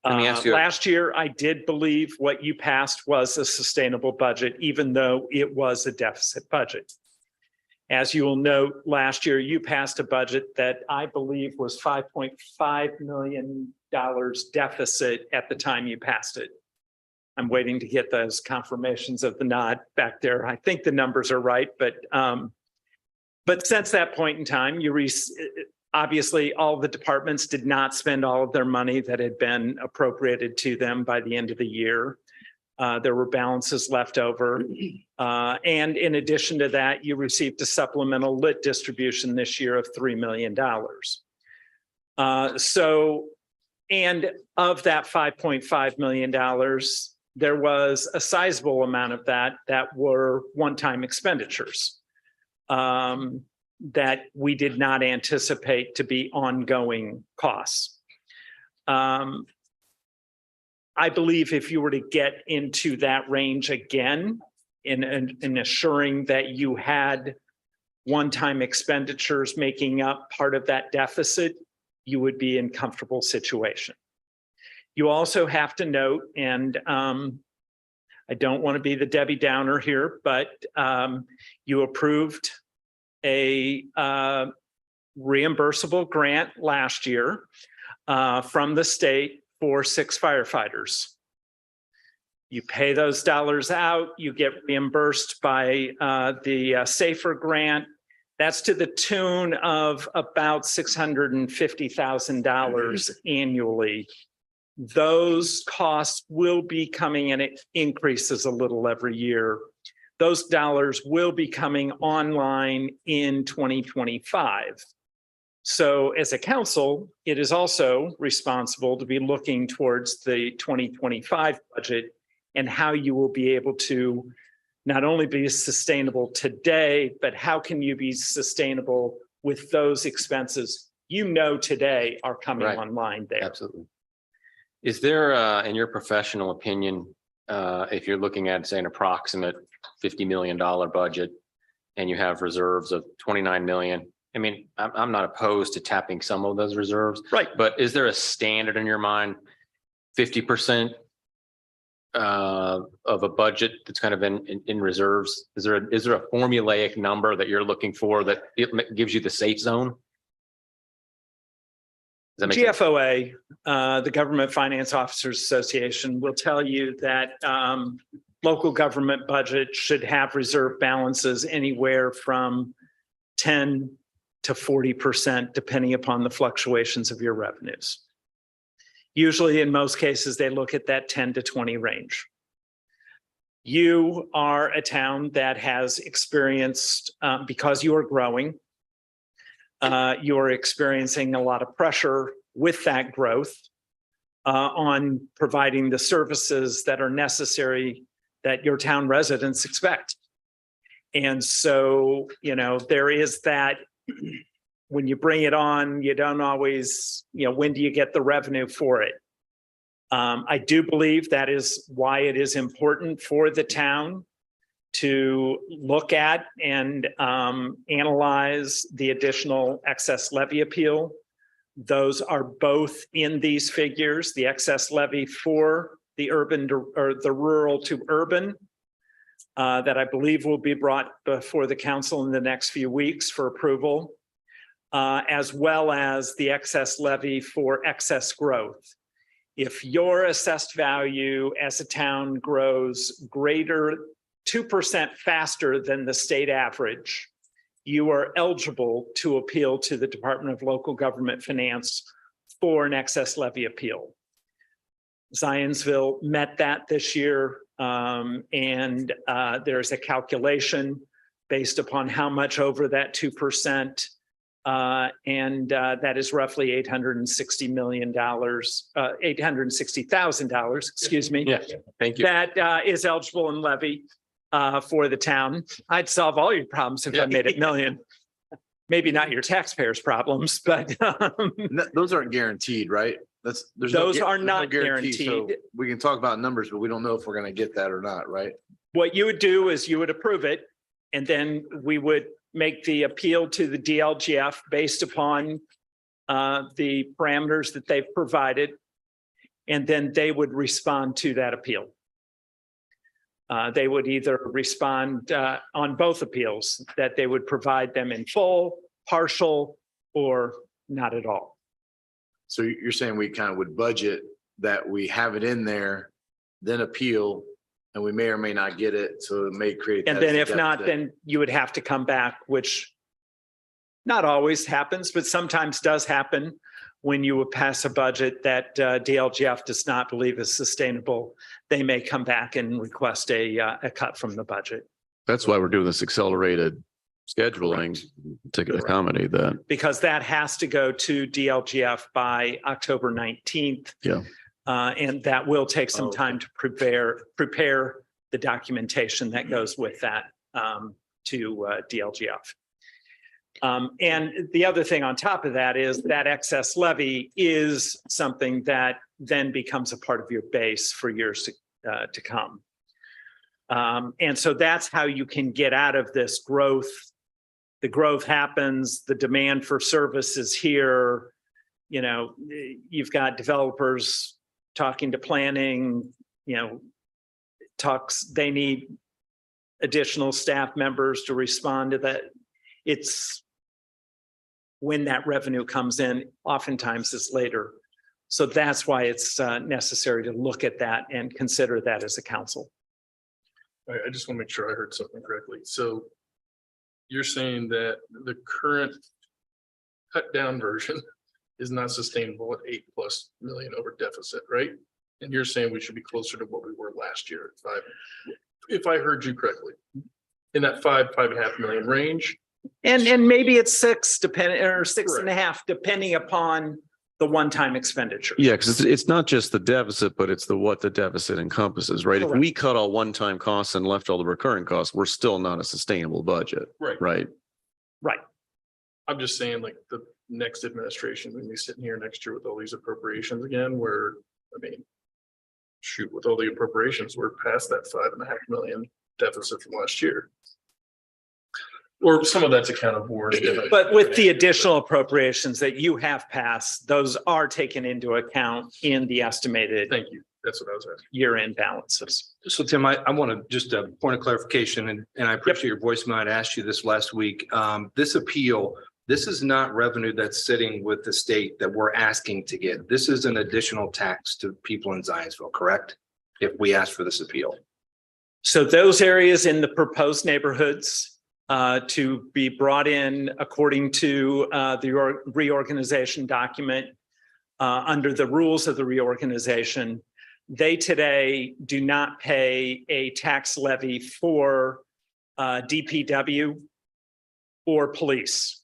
Let me ask you. Last year, I did believe what you passed was a sustainable budget, even though it was a deficit budget. As you will note, last year you passed a budget that I believe was $5.5 million deficit at the time you passed it. I'm waiting to get those confirmations of the nod back there. I think the numbers are right, but since that point in time, Obviously, all the departments did not spend all of their money that had been appropriated to them by the end of the year. There were balances left over. And in addition to that, you received a supplemental lit distribution this year of $3 million. And of that $5.5 million, there was a sizable amount of that were one-time expenditures that we did not anticipate to be ongoing costs. I believe if you were to get into that range again, in assuring that you had one-time expenditures making up part of that deficit, you would be in comfortable situation. You also have to note, and I don't want to be the Debbie Downer here, but you approved a reimbursable grant last year from the state for 6 firefighters. You pay those dollars out, you get reimbursed by the SAFER grant. That's to the tune of about $650,000 annually. Those costs will be coming, and it increases a little every year. Those dollars will be coming online in 2025. So as a council, it is also responsible to be looking towards the 2025 budget and how you will be able to not only be sustainable today, but how can you be sustainable with those expenses today are coming online there. Absolutely. Is there, in your professional opinion, if you're looking at, say, an approximate $50 million budget and you have reserves of 29 million, I mean, I'm not opposed to tapping some of those reserves. Right. But is there a standard in your mind, 50% of a budget that's kind of in reserves? Is there a formulaic number that you're looking for that it gives you the safe zone? Does that make sense? GFOA, the Government Finance Officers Association, will tell you that local government budget should have reserve balances anywhere from 10 to 40%, depending upon the fluctuations of your revenues. Usually, in most cases, they look at that 10 to 20 range. You are a town that has experienced, because you are growing, you are experiencing a lot of pressure with that growth on providing the services that are necessary that your town residents expect. And so, there is that. When you bring it on, you don't always, when do you get the revenue for it? I do believe that is why it is important for the town to look at and analyze the additional excess levy appeal. Those are both in these figures, the excess levy for the urban or the rural to urban that I believe will be brought before the council in the next few weeks for approval. As well as the excess levy for excess growth. If your assessed value as a town grows greater 2% faster than the state average, you are eligible to appeal to the Department of Local Government Finance for an excess levy appeal. Zionsville met that this year, and there's a calculation based upon how much over that 2%. And that is roughly $860 million, $860,000, excuse me. Yes, thank you. That is eligible in levy for the town. I'd solve all your problems if I made it million. Maybe not your taxpayers' problems, but Those aren't guaranteed, right? Those are not guarantee, so guaranteed. we can talk about numbers, but we don't know if we're going to get that or not, right? What you would do is you would approve it, and then we would make the appeal to the DLGF based upon the parameters that they've provided, and then they would respond to that appeal. They would either respond on both appeals, that they would provide them in full, partial, or not at all. So you're saying we kind of would budget that we have it in there, then appeal, and we may or may not get it, so it may create. And that then as a if not, deficit. then you would have to come back, which not always happens, but sometimes does happen when you would pass a budget that DLGF does not believe is sustainable. They may come back and request a cut from the budget. That's why we're doing this accelerated scheduling to accommodate that. Because that has to go to DLGF by October 19th. Yeah. And that will take some time to prepare the documentation that goes with that to DLGF. And the other thing on top of that is that excess levy is something that then becomes a part of your base for years to come. And so that's how you can get out of this growth. The growth happens, the demand for service is here. You know, you've got developers talking to planning, you know, they need additional staff members to respond to that. It's when that revenue comes in, oftentimes it's later. So that's why it's necessary to look at that and consider that as a council. I just want to make sure I heard something correctly. So you're saying that the current cut down version is not sustainable at 8+ million over deficit, right? And you're saying we should be closer to what we were last year at 5. If I heard you correctly, in that 5.5 million range. And maybe it's 6 depending, or 6.5, depending upon the one-time expenditure. Yeah, because it's not just the deficit, but it's what the deficit encompasses, right? If we cut all one-time costs and left all the recurring costs, we're still not a sustainable budget. Right. I'm just saying, like, the next administration, when we sitting here next year with all these appropriations again, where, I mean, shoot, with all the appropriations, we're past that 5.5 million deficit from last year. Or some of that's accounted for. But with the additional appropriations that you have passed, those are taken into account in the estimated. Thank you. That's what I was asking. Year-end balances. So Tim, I want to just a point of clarification, and I appreciate your voicemail. I'd asked you this last week. This appeal, this is not revenue that's sitting with the state that we're asking to get. This is an additional tax to people in Zionsville, correct? If we ask for this appeal. So those areas in the proposed neighborhoods to be brought in according to the reorganization document under the rules of the reorganization, they today do not pay a tax levy for DPW or police.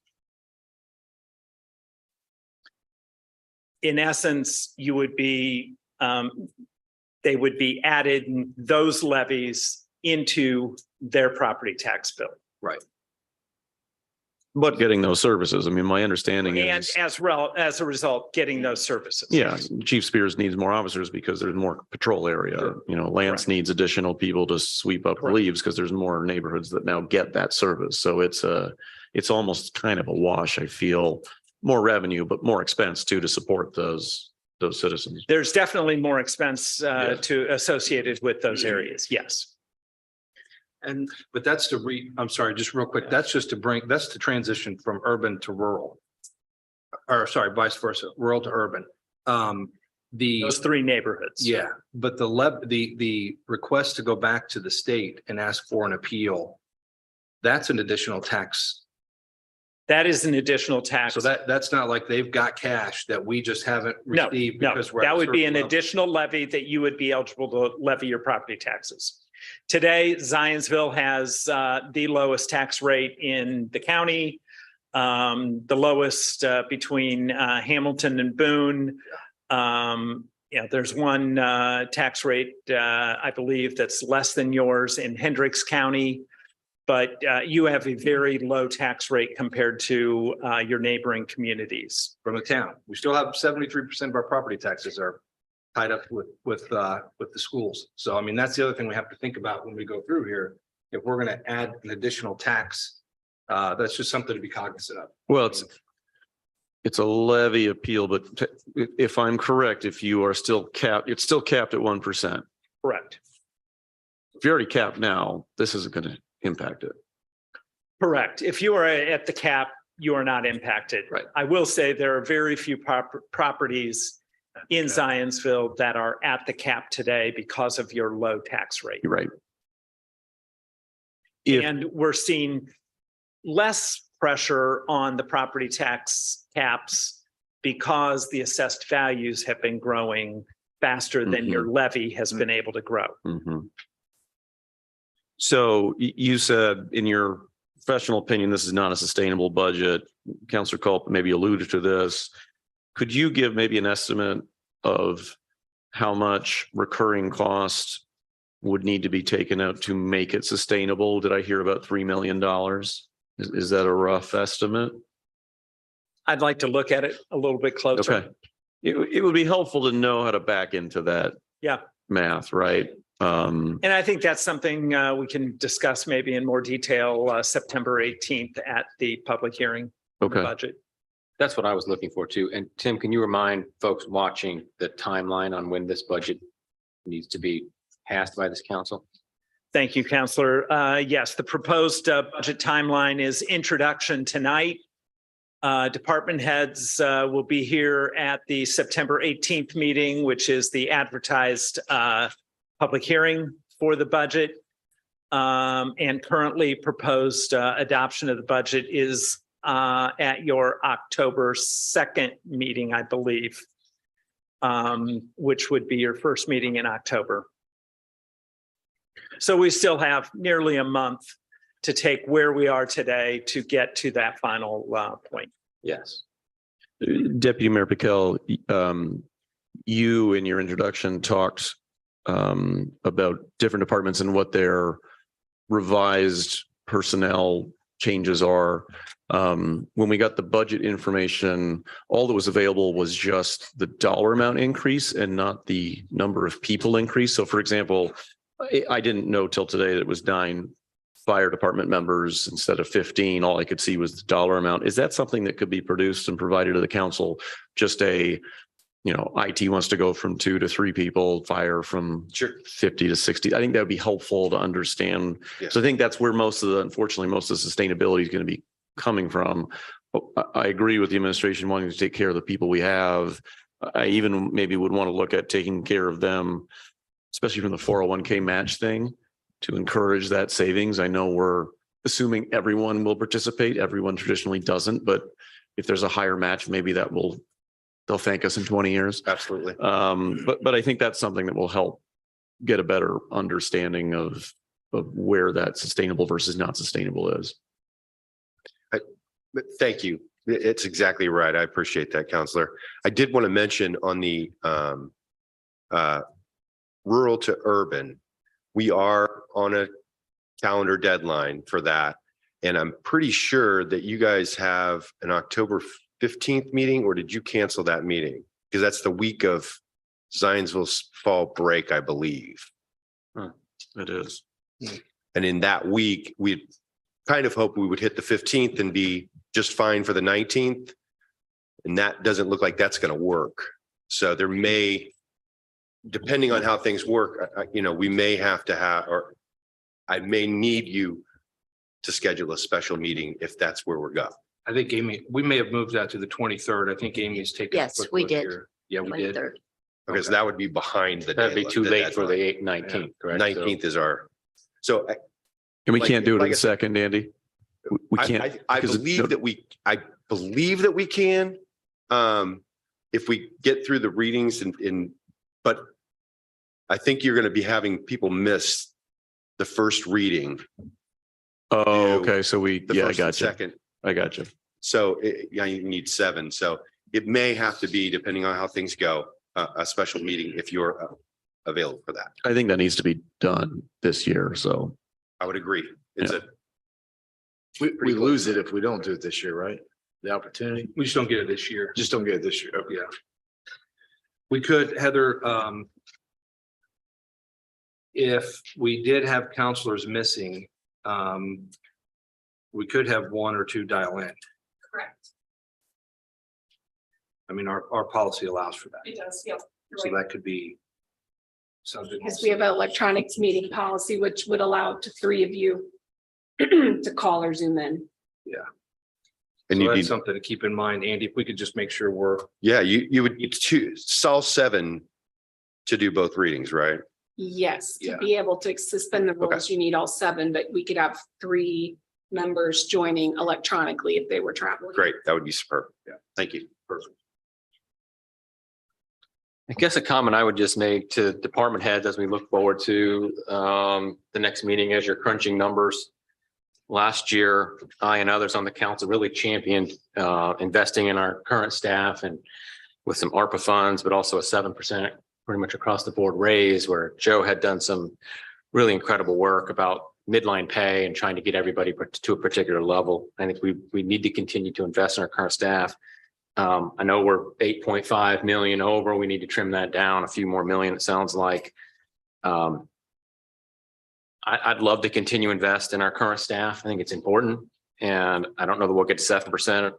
In essence, you would be, they would be added those levies into their property tax bill. Right. But getting those services, I mean, my understanding And is. as a result, getting those services. Yeah, Chief Spears needs more officers because there's more patrol area. Sure. You know, Lance needs additional people to sweep up leaves because there's more neighborhoods that now get that service. So it's almost kind of a wash, I feel. More revenue, but more expense too to support those citizens. There's definitely more expense associated with those areas. Yes. But that's I'm sorry, just real quick. That's just that's to transition from urban to rural. Or sorry, vice versa, rural to urban. Those 3 neighborhoods. Yeah, but the request to go back to the state and ask for an appeal, that's an additional tax. That is an additional tax. So that's not like they've got cash that we just haven't received. No, because we're at that a would be certain an level. additional levy that you would be eligible to levy your property taxes. Today, Zionsville has the lowest tax rate in the county, the lowest between Hamilton and Boone. There's one tax rate, I believe, that's less than yours in Hendricks County. But you have a very low tax rate compared to your neighboring communities. From the town. We still have 73% of our property taxes are tied up with the schools. So I mean, that's the other thing we have to think about when we go through here. If we're going to add an additional tax, that's just something to be cognizant of. Well, it's a levy appeal, but if I'm correct, if you are still capped, it's still capped at 1%. Correct. If you're already capped now, this isn't going to impact it. Correct. If you are at the cap, you are not impacted. Right. I will say there are very few properties in Zionsville that are at the cap today because of your low tax rate. You're right. And we're seeing less pressure on the property tax caps because the assessed values have been growing faster than your levy has been able to grow. Mhm. So you said in your professional opinion, this is not a sustainable budget. Counselor Culp maybe alluded to this. Could you give maybe an estimate of how much recurring cost would need to be taken out to make it sustainable? Did I hear about $3 million? Is that a rough estimate? I'd like to look at it a little bit closer. Okay. It would be helpful to know how to back into that. Yeah. Math, right? And I think that's something we can discuss maybe in more detail September 18th at the public hearing. on the Okay. Budget. That's what I was looking for too. And Tim, can you remind folks watching the timeline on when this budget needs to be passed by this council? Thank you, Counselor. Yes, the proposed budget timeline is introduction tonight. Department heads will be here at the September 18th meeting, which is the advertised public hearing for the budget. And currently proposed adoption of the budget is at your October 2nd meeting, I believe, which would be your first meeting in October. So we still have nearly a month to take where we are today to get to that final point. Yes. Deputy Mayor Piquel, you in your introduction talked about different departments and what their revised personnel changes are. When we got the budget information, all that was available was just the dollar amount increase and not the number of people increase. So for example, I didn't know till today that it was 9 fire department members instead of 15. All I could see was the dollar amount. Is that something that could be produced and provided to the council? Just IT wants to go from 2 to 3 people, fire from 50 to 60. I think that would be helpful to understand. Yes. So I think that's where unfortunately, most of the sustainability is going to be coming from. I agree with the administration wanting to take care of the people we have. I even maybe would want to look at taking care of them, especially from the 401k match thing, to encourage that savings. I know we're assuming everyone will participate. Everyone traditionally doesn't, but if there's a higher match, maybe they'll thank us in 20 years. Absolutely. But I think that's something that will help get a better understanding of where that sustainable versus not sustainable is. Thank you. It's exactly right. I appreciate that, Counselor. I did want to mention on the rural to urban, we are on a calendar deadline for that. And I'm pretty sure that you guys have an October 15th meeting, or did you cancel that meeting? Because that's the week of Zionsville's fall break, I believe. It is. And in that week, we kind of hope we would hit the 15th and be just fine for the 19th. And that doesn't look like that's going to work. So there may, depending on how things work, we may have to have, or I may need you to schedule a special meeting if that's where we're going. I think Amy, we may have moved that to the 23rd. I think Amy's taken. a Yes, quick we look did. here. Yeah, we did. 23rd. Okay, so that would be behind the. That'd be too late for the deadline. 19th, correct? 19th is our, so And we Like- can't do it like in I said- 2nd, Andy. We can't. I because believe that we can. If we get through the readings but I think you're going to be having people miss the first reading. Oh, okay. So The I first and got you. second. I got you. So you need 7. So it may have to be, depending on how things go, a special meeting if you're available for that. I think that needs to be done this year. So I would agree. It's Yeah. We lose it if we don't do it this year, right? The opportunity, We just don't get it this year. just don't get it this year. Okay. Yeah. We could, Heather, if we did have counselors missing, we could have 1 or 2 dial in. Correct. I mean, our policy allows for that. It does, yeah. So that could be something. Because we have an electronic meeting policy, which would allow up to 3 of you to call or zoom in. And So you that's need, something to keep in mind, Andy, if we could just make sure we're, you would need all 7 to do both readings, right? Yes, to Yeah. be able to suspend the rules, you need all 7, but we could have 3 members joining electronically if they were traveling. Great. That would be superb. Yeah. Thank you. Perfect. I guess a comment I would just make to department heads as we look forward to the next meeting as you're crunching numbers. Last year, I and others on the council really championed investing in our current staff and with some ARPA funds, but also a 7% pretty much across the board raise where Joe had done some really incredible work about midline pay and trying to get everybody to a particular level. I think we need to continue to invest in our current staff. I know we're 8.5 million over. We need to trim that down a few more million, it sounds like. I'd love to continue to invest in our current staff. I think it's important. And I don't know that we'll get to 7%.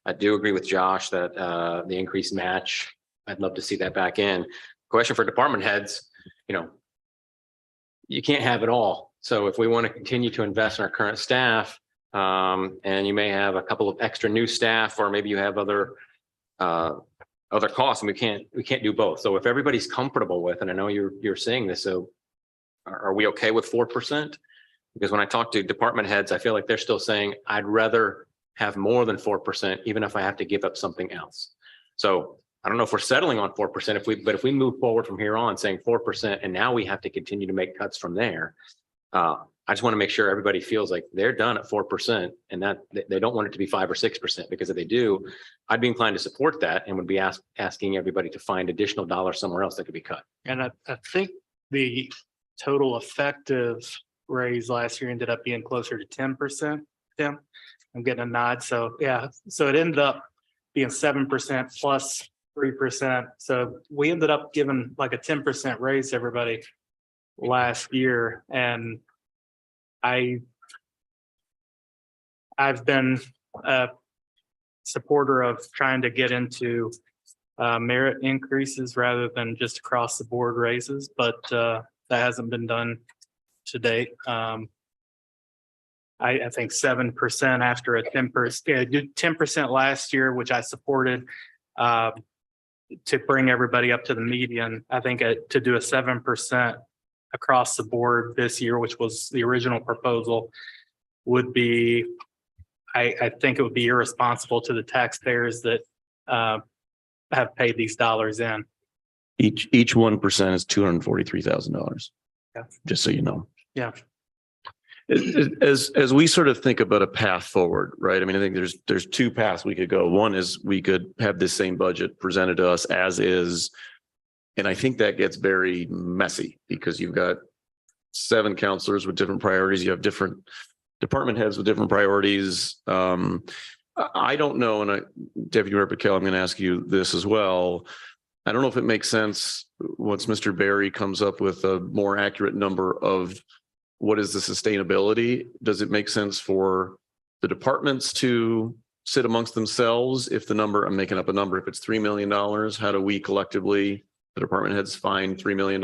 I do agree with Josh that the increased match, I'd love to see that back in. Question for department heads, you can't have it all. So if we want to continue to invest in our current staff, and you may have a couple of extra new staff, or maybe you have other costs, and we can't do both. So if everybody's comfortable with, and I know you're saying this, so are we okay with 4%? Because when I talk to department heads, I feel like they're still saying, I'd rather have more than 4%, even if I have to give up something else. So I don't know if we're settling on 4%, but if we move forward from here on saying 4%, and now we have to continue to make cuts from there. I just want to make sure everybody feels like they're done at 4% and that they don't want it to be 5 or 6%, because if they do, I'd be inclined to support that and would be asking everybody to find additional dollars somewhere else that could be cut. And I think the total effective raise last year ended up being closer to 10%. Tim, I'm getting a nod. So yeah, so it ended up being 7% plus 3%. So we ended up giving like a 10% raise to everybody last year. And I've been a supporter of trying to get into merit increases rather than just across the board raises, but that hasn't been done to date. I think 7% after a 10% last year, which I supported to bring everybody up to the median. I think to do a 7% across the board this year, which was the original proposal, would be, I think it would be irresponsible to the taxpayers that have paid these dollars in. Each 1% is $243,000. Yeah. Just so you know. Yeah. As we sort of think about a path forward, right? I mean, I think there's two paths we could go. One is we could have this same budget presented to us as is. And I think that gets very messy because you've got 7 counselors with different priorities. You have different department heads with different priorities. I don't know. And Deputy Mayor Patel, I'm going to ask you this as well. I don't know if it makes sense once Mr. Barry comes up with a more accurate number of what is the sustainability? Does it make sense for the departments to sit amongst themselves? If the number, I'm making up a number, if it's $3 million, how do we collectively, the department heads, find $3 million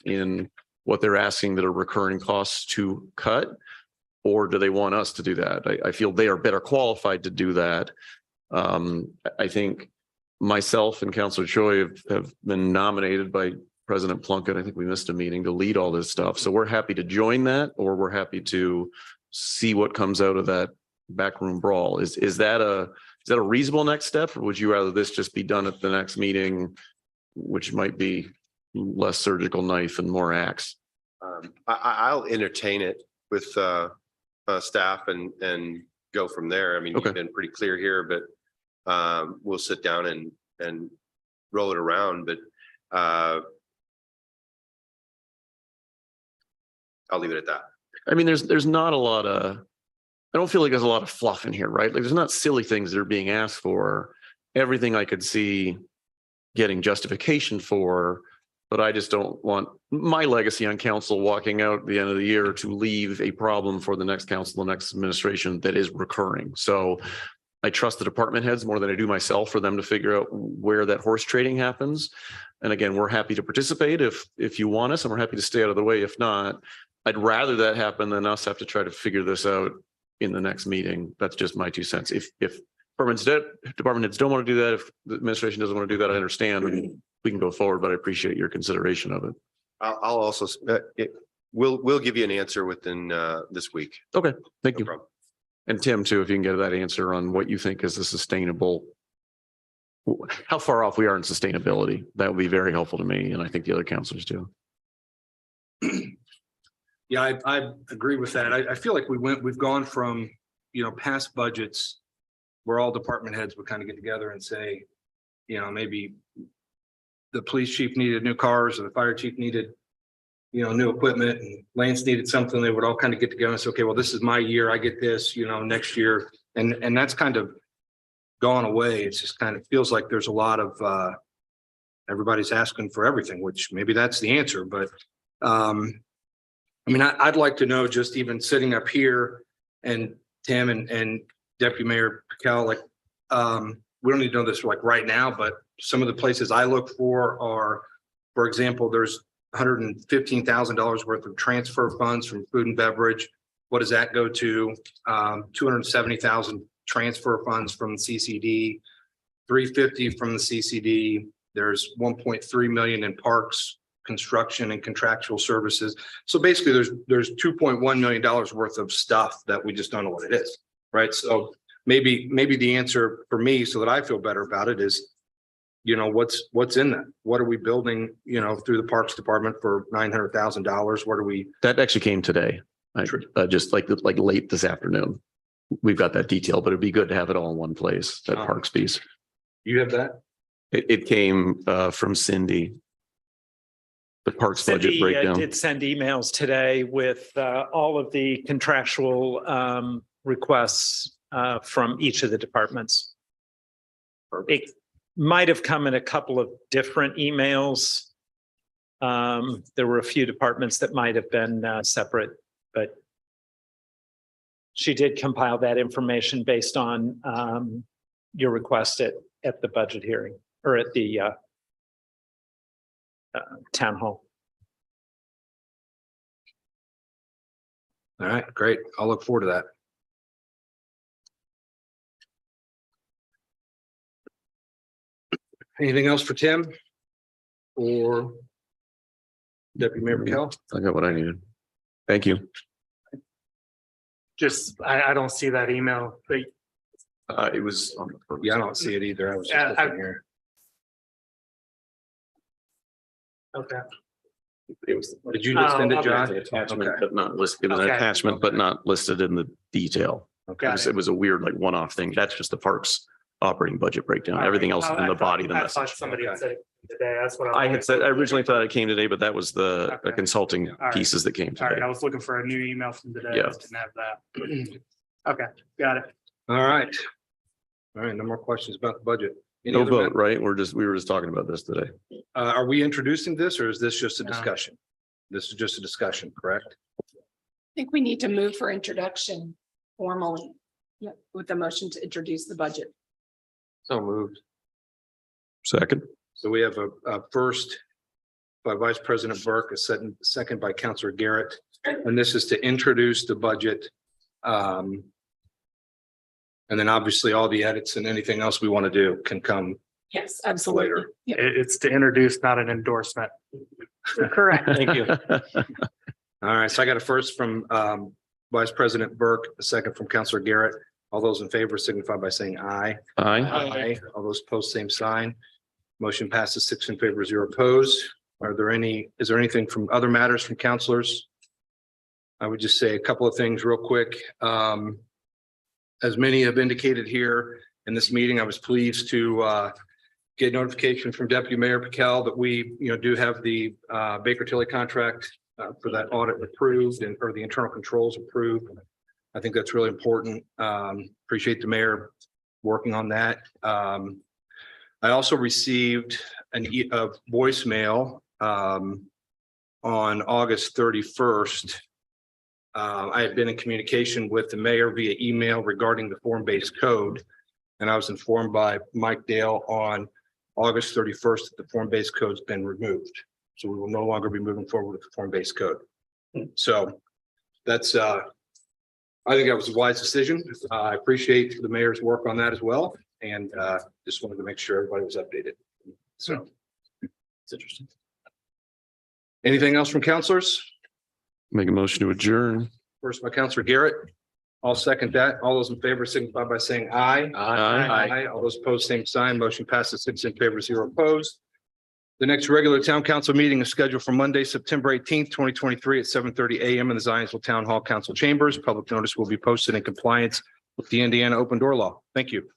in what they're asking that are recurring costs to cut? Or do they want us to do that? I feel they are better qualified to do that. I think myself and Councilor Choi have been nominated by President Plunkett. I think we missed a meeting to lead all this stuff. So we're happy to join that, or we're happy to see what comes out of that backroom brawl. Is that a reasonable next step, or would you rather this just be done at the next meeting, which might be less surgical knife and more axe? I'll entertain it with staff and go from there. I mean, Okay. You've been pretty clear here, but we'll sit down and roll it around. But I'll leave it at that. I mean, there's not a lot of, I don't feel like there's a lot of fluff in here, right? Like there's not silly things that are being asked for. Everything I could see getting justification for, but I just don't want my legacy on council walking out at the end of the year to leave a problem for the next council, the next administration that is recurring. So I trust the department heads more than I do myself for them to figure out where that horse trading happens. And again, we're happy to participate if you want us, and we're happy to stay out of the way. If not, I'd rather that happen than us have to try to figure this out in the next meeting. That's just my 2 cents. If department heads don't want to do that, if the administration doesn't want to do that, I understand. We can go forward, but I appreciate your consideration of it. I'll also we'll give you an answer within this week. Okay, thank No you. problem. And Tim too, if you can get that answer on what you think is a sustainable, how far off we are in sustainability, that would be very helpful to me. And I think the other counselors do. Yeah, I agree with that. I feel like we've gone from, past budgets where all department heads would kind of get together and say, maybe the police chief needed new cars or the fire chief needed, new equipment, and Lance needed something. They would all kind of get together and say, okay, well, this is my year. I get this, next year. And that's kind of gone away. It's just kind of feels like there's a lot of, everybody's asking for everything, which maybe that's the answer. But, I'd like to know, just even sitting up here, and Tim and Deputy Mayor Patel, we don't need to know this right now, but some of the places I look for are, for example, there's $115,000 worth of transfer funds from food and beverage. What does that go to? 270,000 transfer funds from the CCD, 350 from the CCD. There's 1.3 million in parks, construction, and contractual services. So basically there's $2.1 million worth of stuff that we just don't know what it is, right? So maybe the answer for me, so that I feel better about it, is, what's in that? What are we building, through the Parks Department for $900,000? What are we? That actually came today, just like late this afternoon. We've got that detail, but it'd be good to have it all in one place, that Parks piece. You have that? It came from Cindy. The Parks budget Cindy breakdown. did send emails today with all of the contractual requests from each of the departments. It might have come in a couple of different emails. There were a few departments that might have been separate, but she did compile that information based on your request at the budget hearing, or at the town hall. All right, great. I'll look forward to that. Anything else for Tim or Deputy Mayor Patel? I got what I needed. Thank you. Just, I don't see that email. It was on the purpose. Yeah, I don't see it either. I was just looking here. Okay. It was. Did you just send it, John? Attachment, Okay. but not listed. It was an Okay. attachment, but not listed in the detail. Okay. It was a weird, one-off thing. That's just the Parks operating budget breakdown. Everything else is in the body of the I thought message. somebody had said it today. That's what I had said, I originally thought it came today, but that was the Okay. consulting right. pieces that came All right, today. I was looking for a new email from today. Yeah. I just didn't have that. Okay, got it. All right. All right, no more questions about the budget. Any No other vote, right? we were just talking about this today. Are we introducing this, or is this just a No. discussion? This is just a discussion, correct? I think we need to move for introduction formally. Yep, with the motion to introduce the budget. So moved. Second. So we have a first by Vice President Burke, a second by Councilor Garrett, and this is to introduce the budget. And then obviously all the edits and anything else we want to do can come Yes, absolutely. later. Yep. It's to introduce, not an endorsement. Correct. Thank you. All right, so I got a first from Vice President Burke, a second from Councilor Garrett. All those in favor signify by saying aye. Aye. All those opposed, same sign. Motion passes 6 in favor, 0 opposed. Is there anything from other matters from councilors? I would just say a couple of things real quick. As many have indicated here in this meeting, I was pleased to get notification from Deputy Mayor Patel that we, do have the Baker Tilly contract for that audit approved or the internal controls approved. I think that's really important. Appreciate the mayor working on that. I also received a voicemail on August 31st. I had been in communication with the mayor via email regarding the form-based code. And I was informed by Mike Dale on August 31st that the form-based code's been removed. So we will no longer be moving forward with the form-based code. So that's, I think that was a wise decision. I appreciate the mayor's work on that as well. And just wanted to make sure everybody was updated. So it's interesting. Anything else from councilors? Make a motion to adjourn. First by Councilor Garrett, I'll second that. All those in favor signify by saying aye. Aye. All those opposed, same sign. Motion passes 6 in favor, 0 opposed. The next regular town council meeting is scheduled for Monday, September 18th, 2023 at 7:30 a.m. in the Zionsville Town Hall Council Chambers. Public notice will be posted in compliance with the Indiana Open Door Law. Thank you.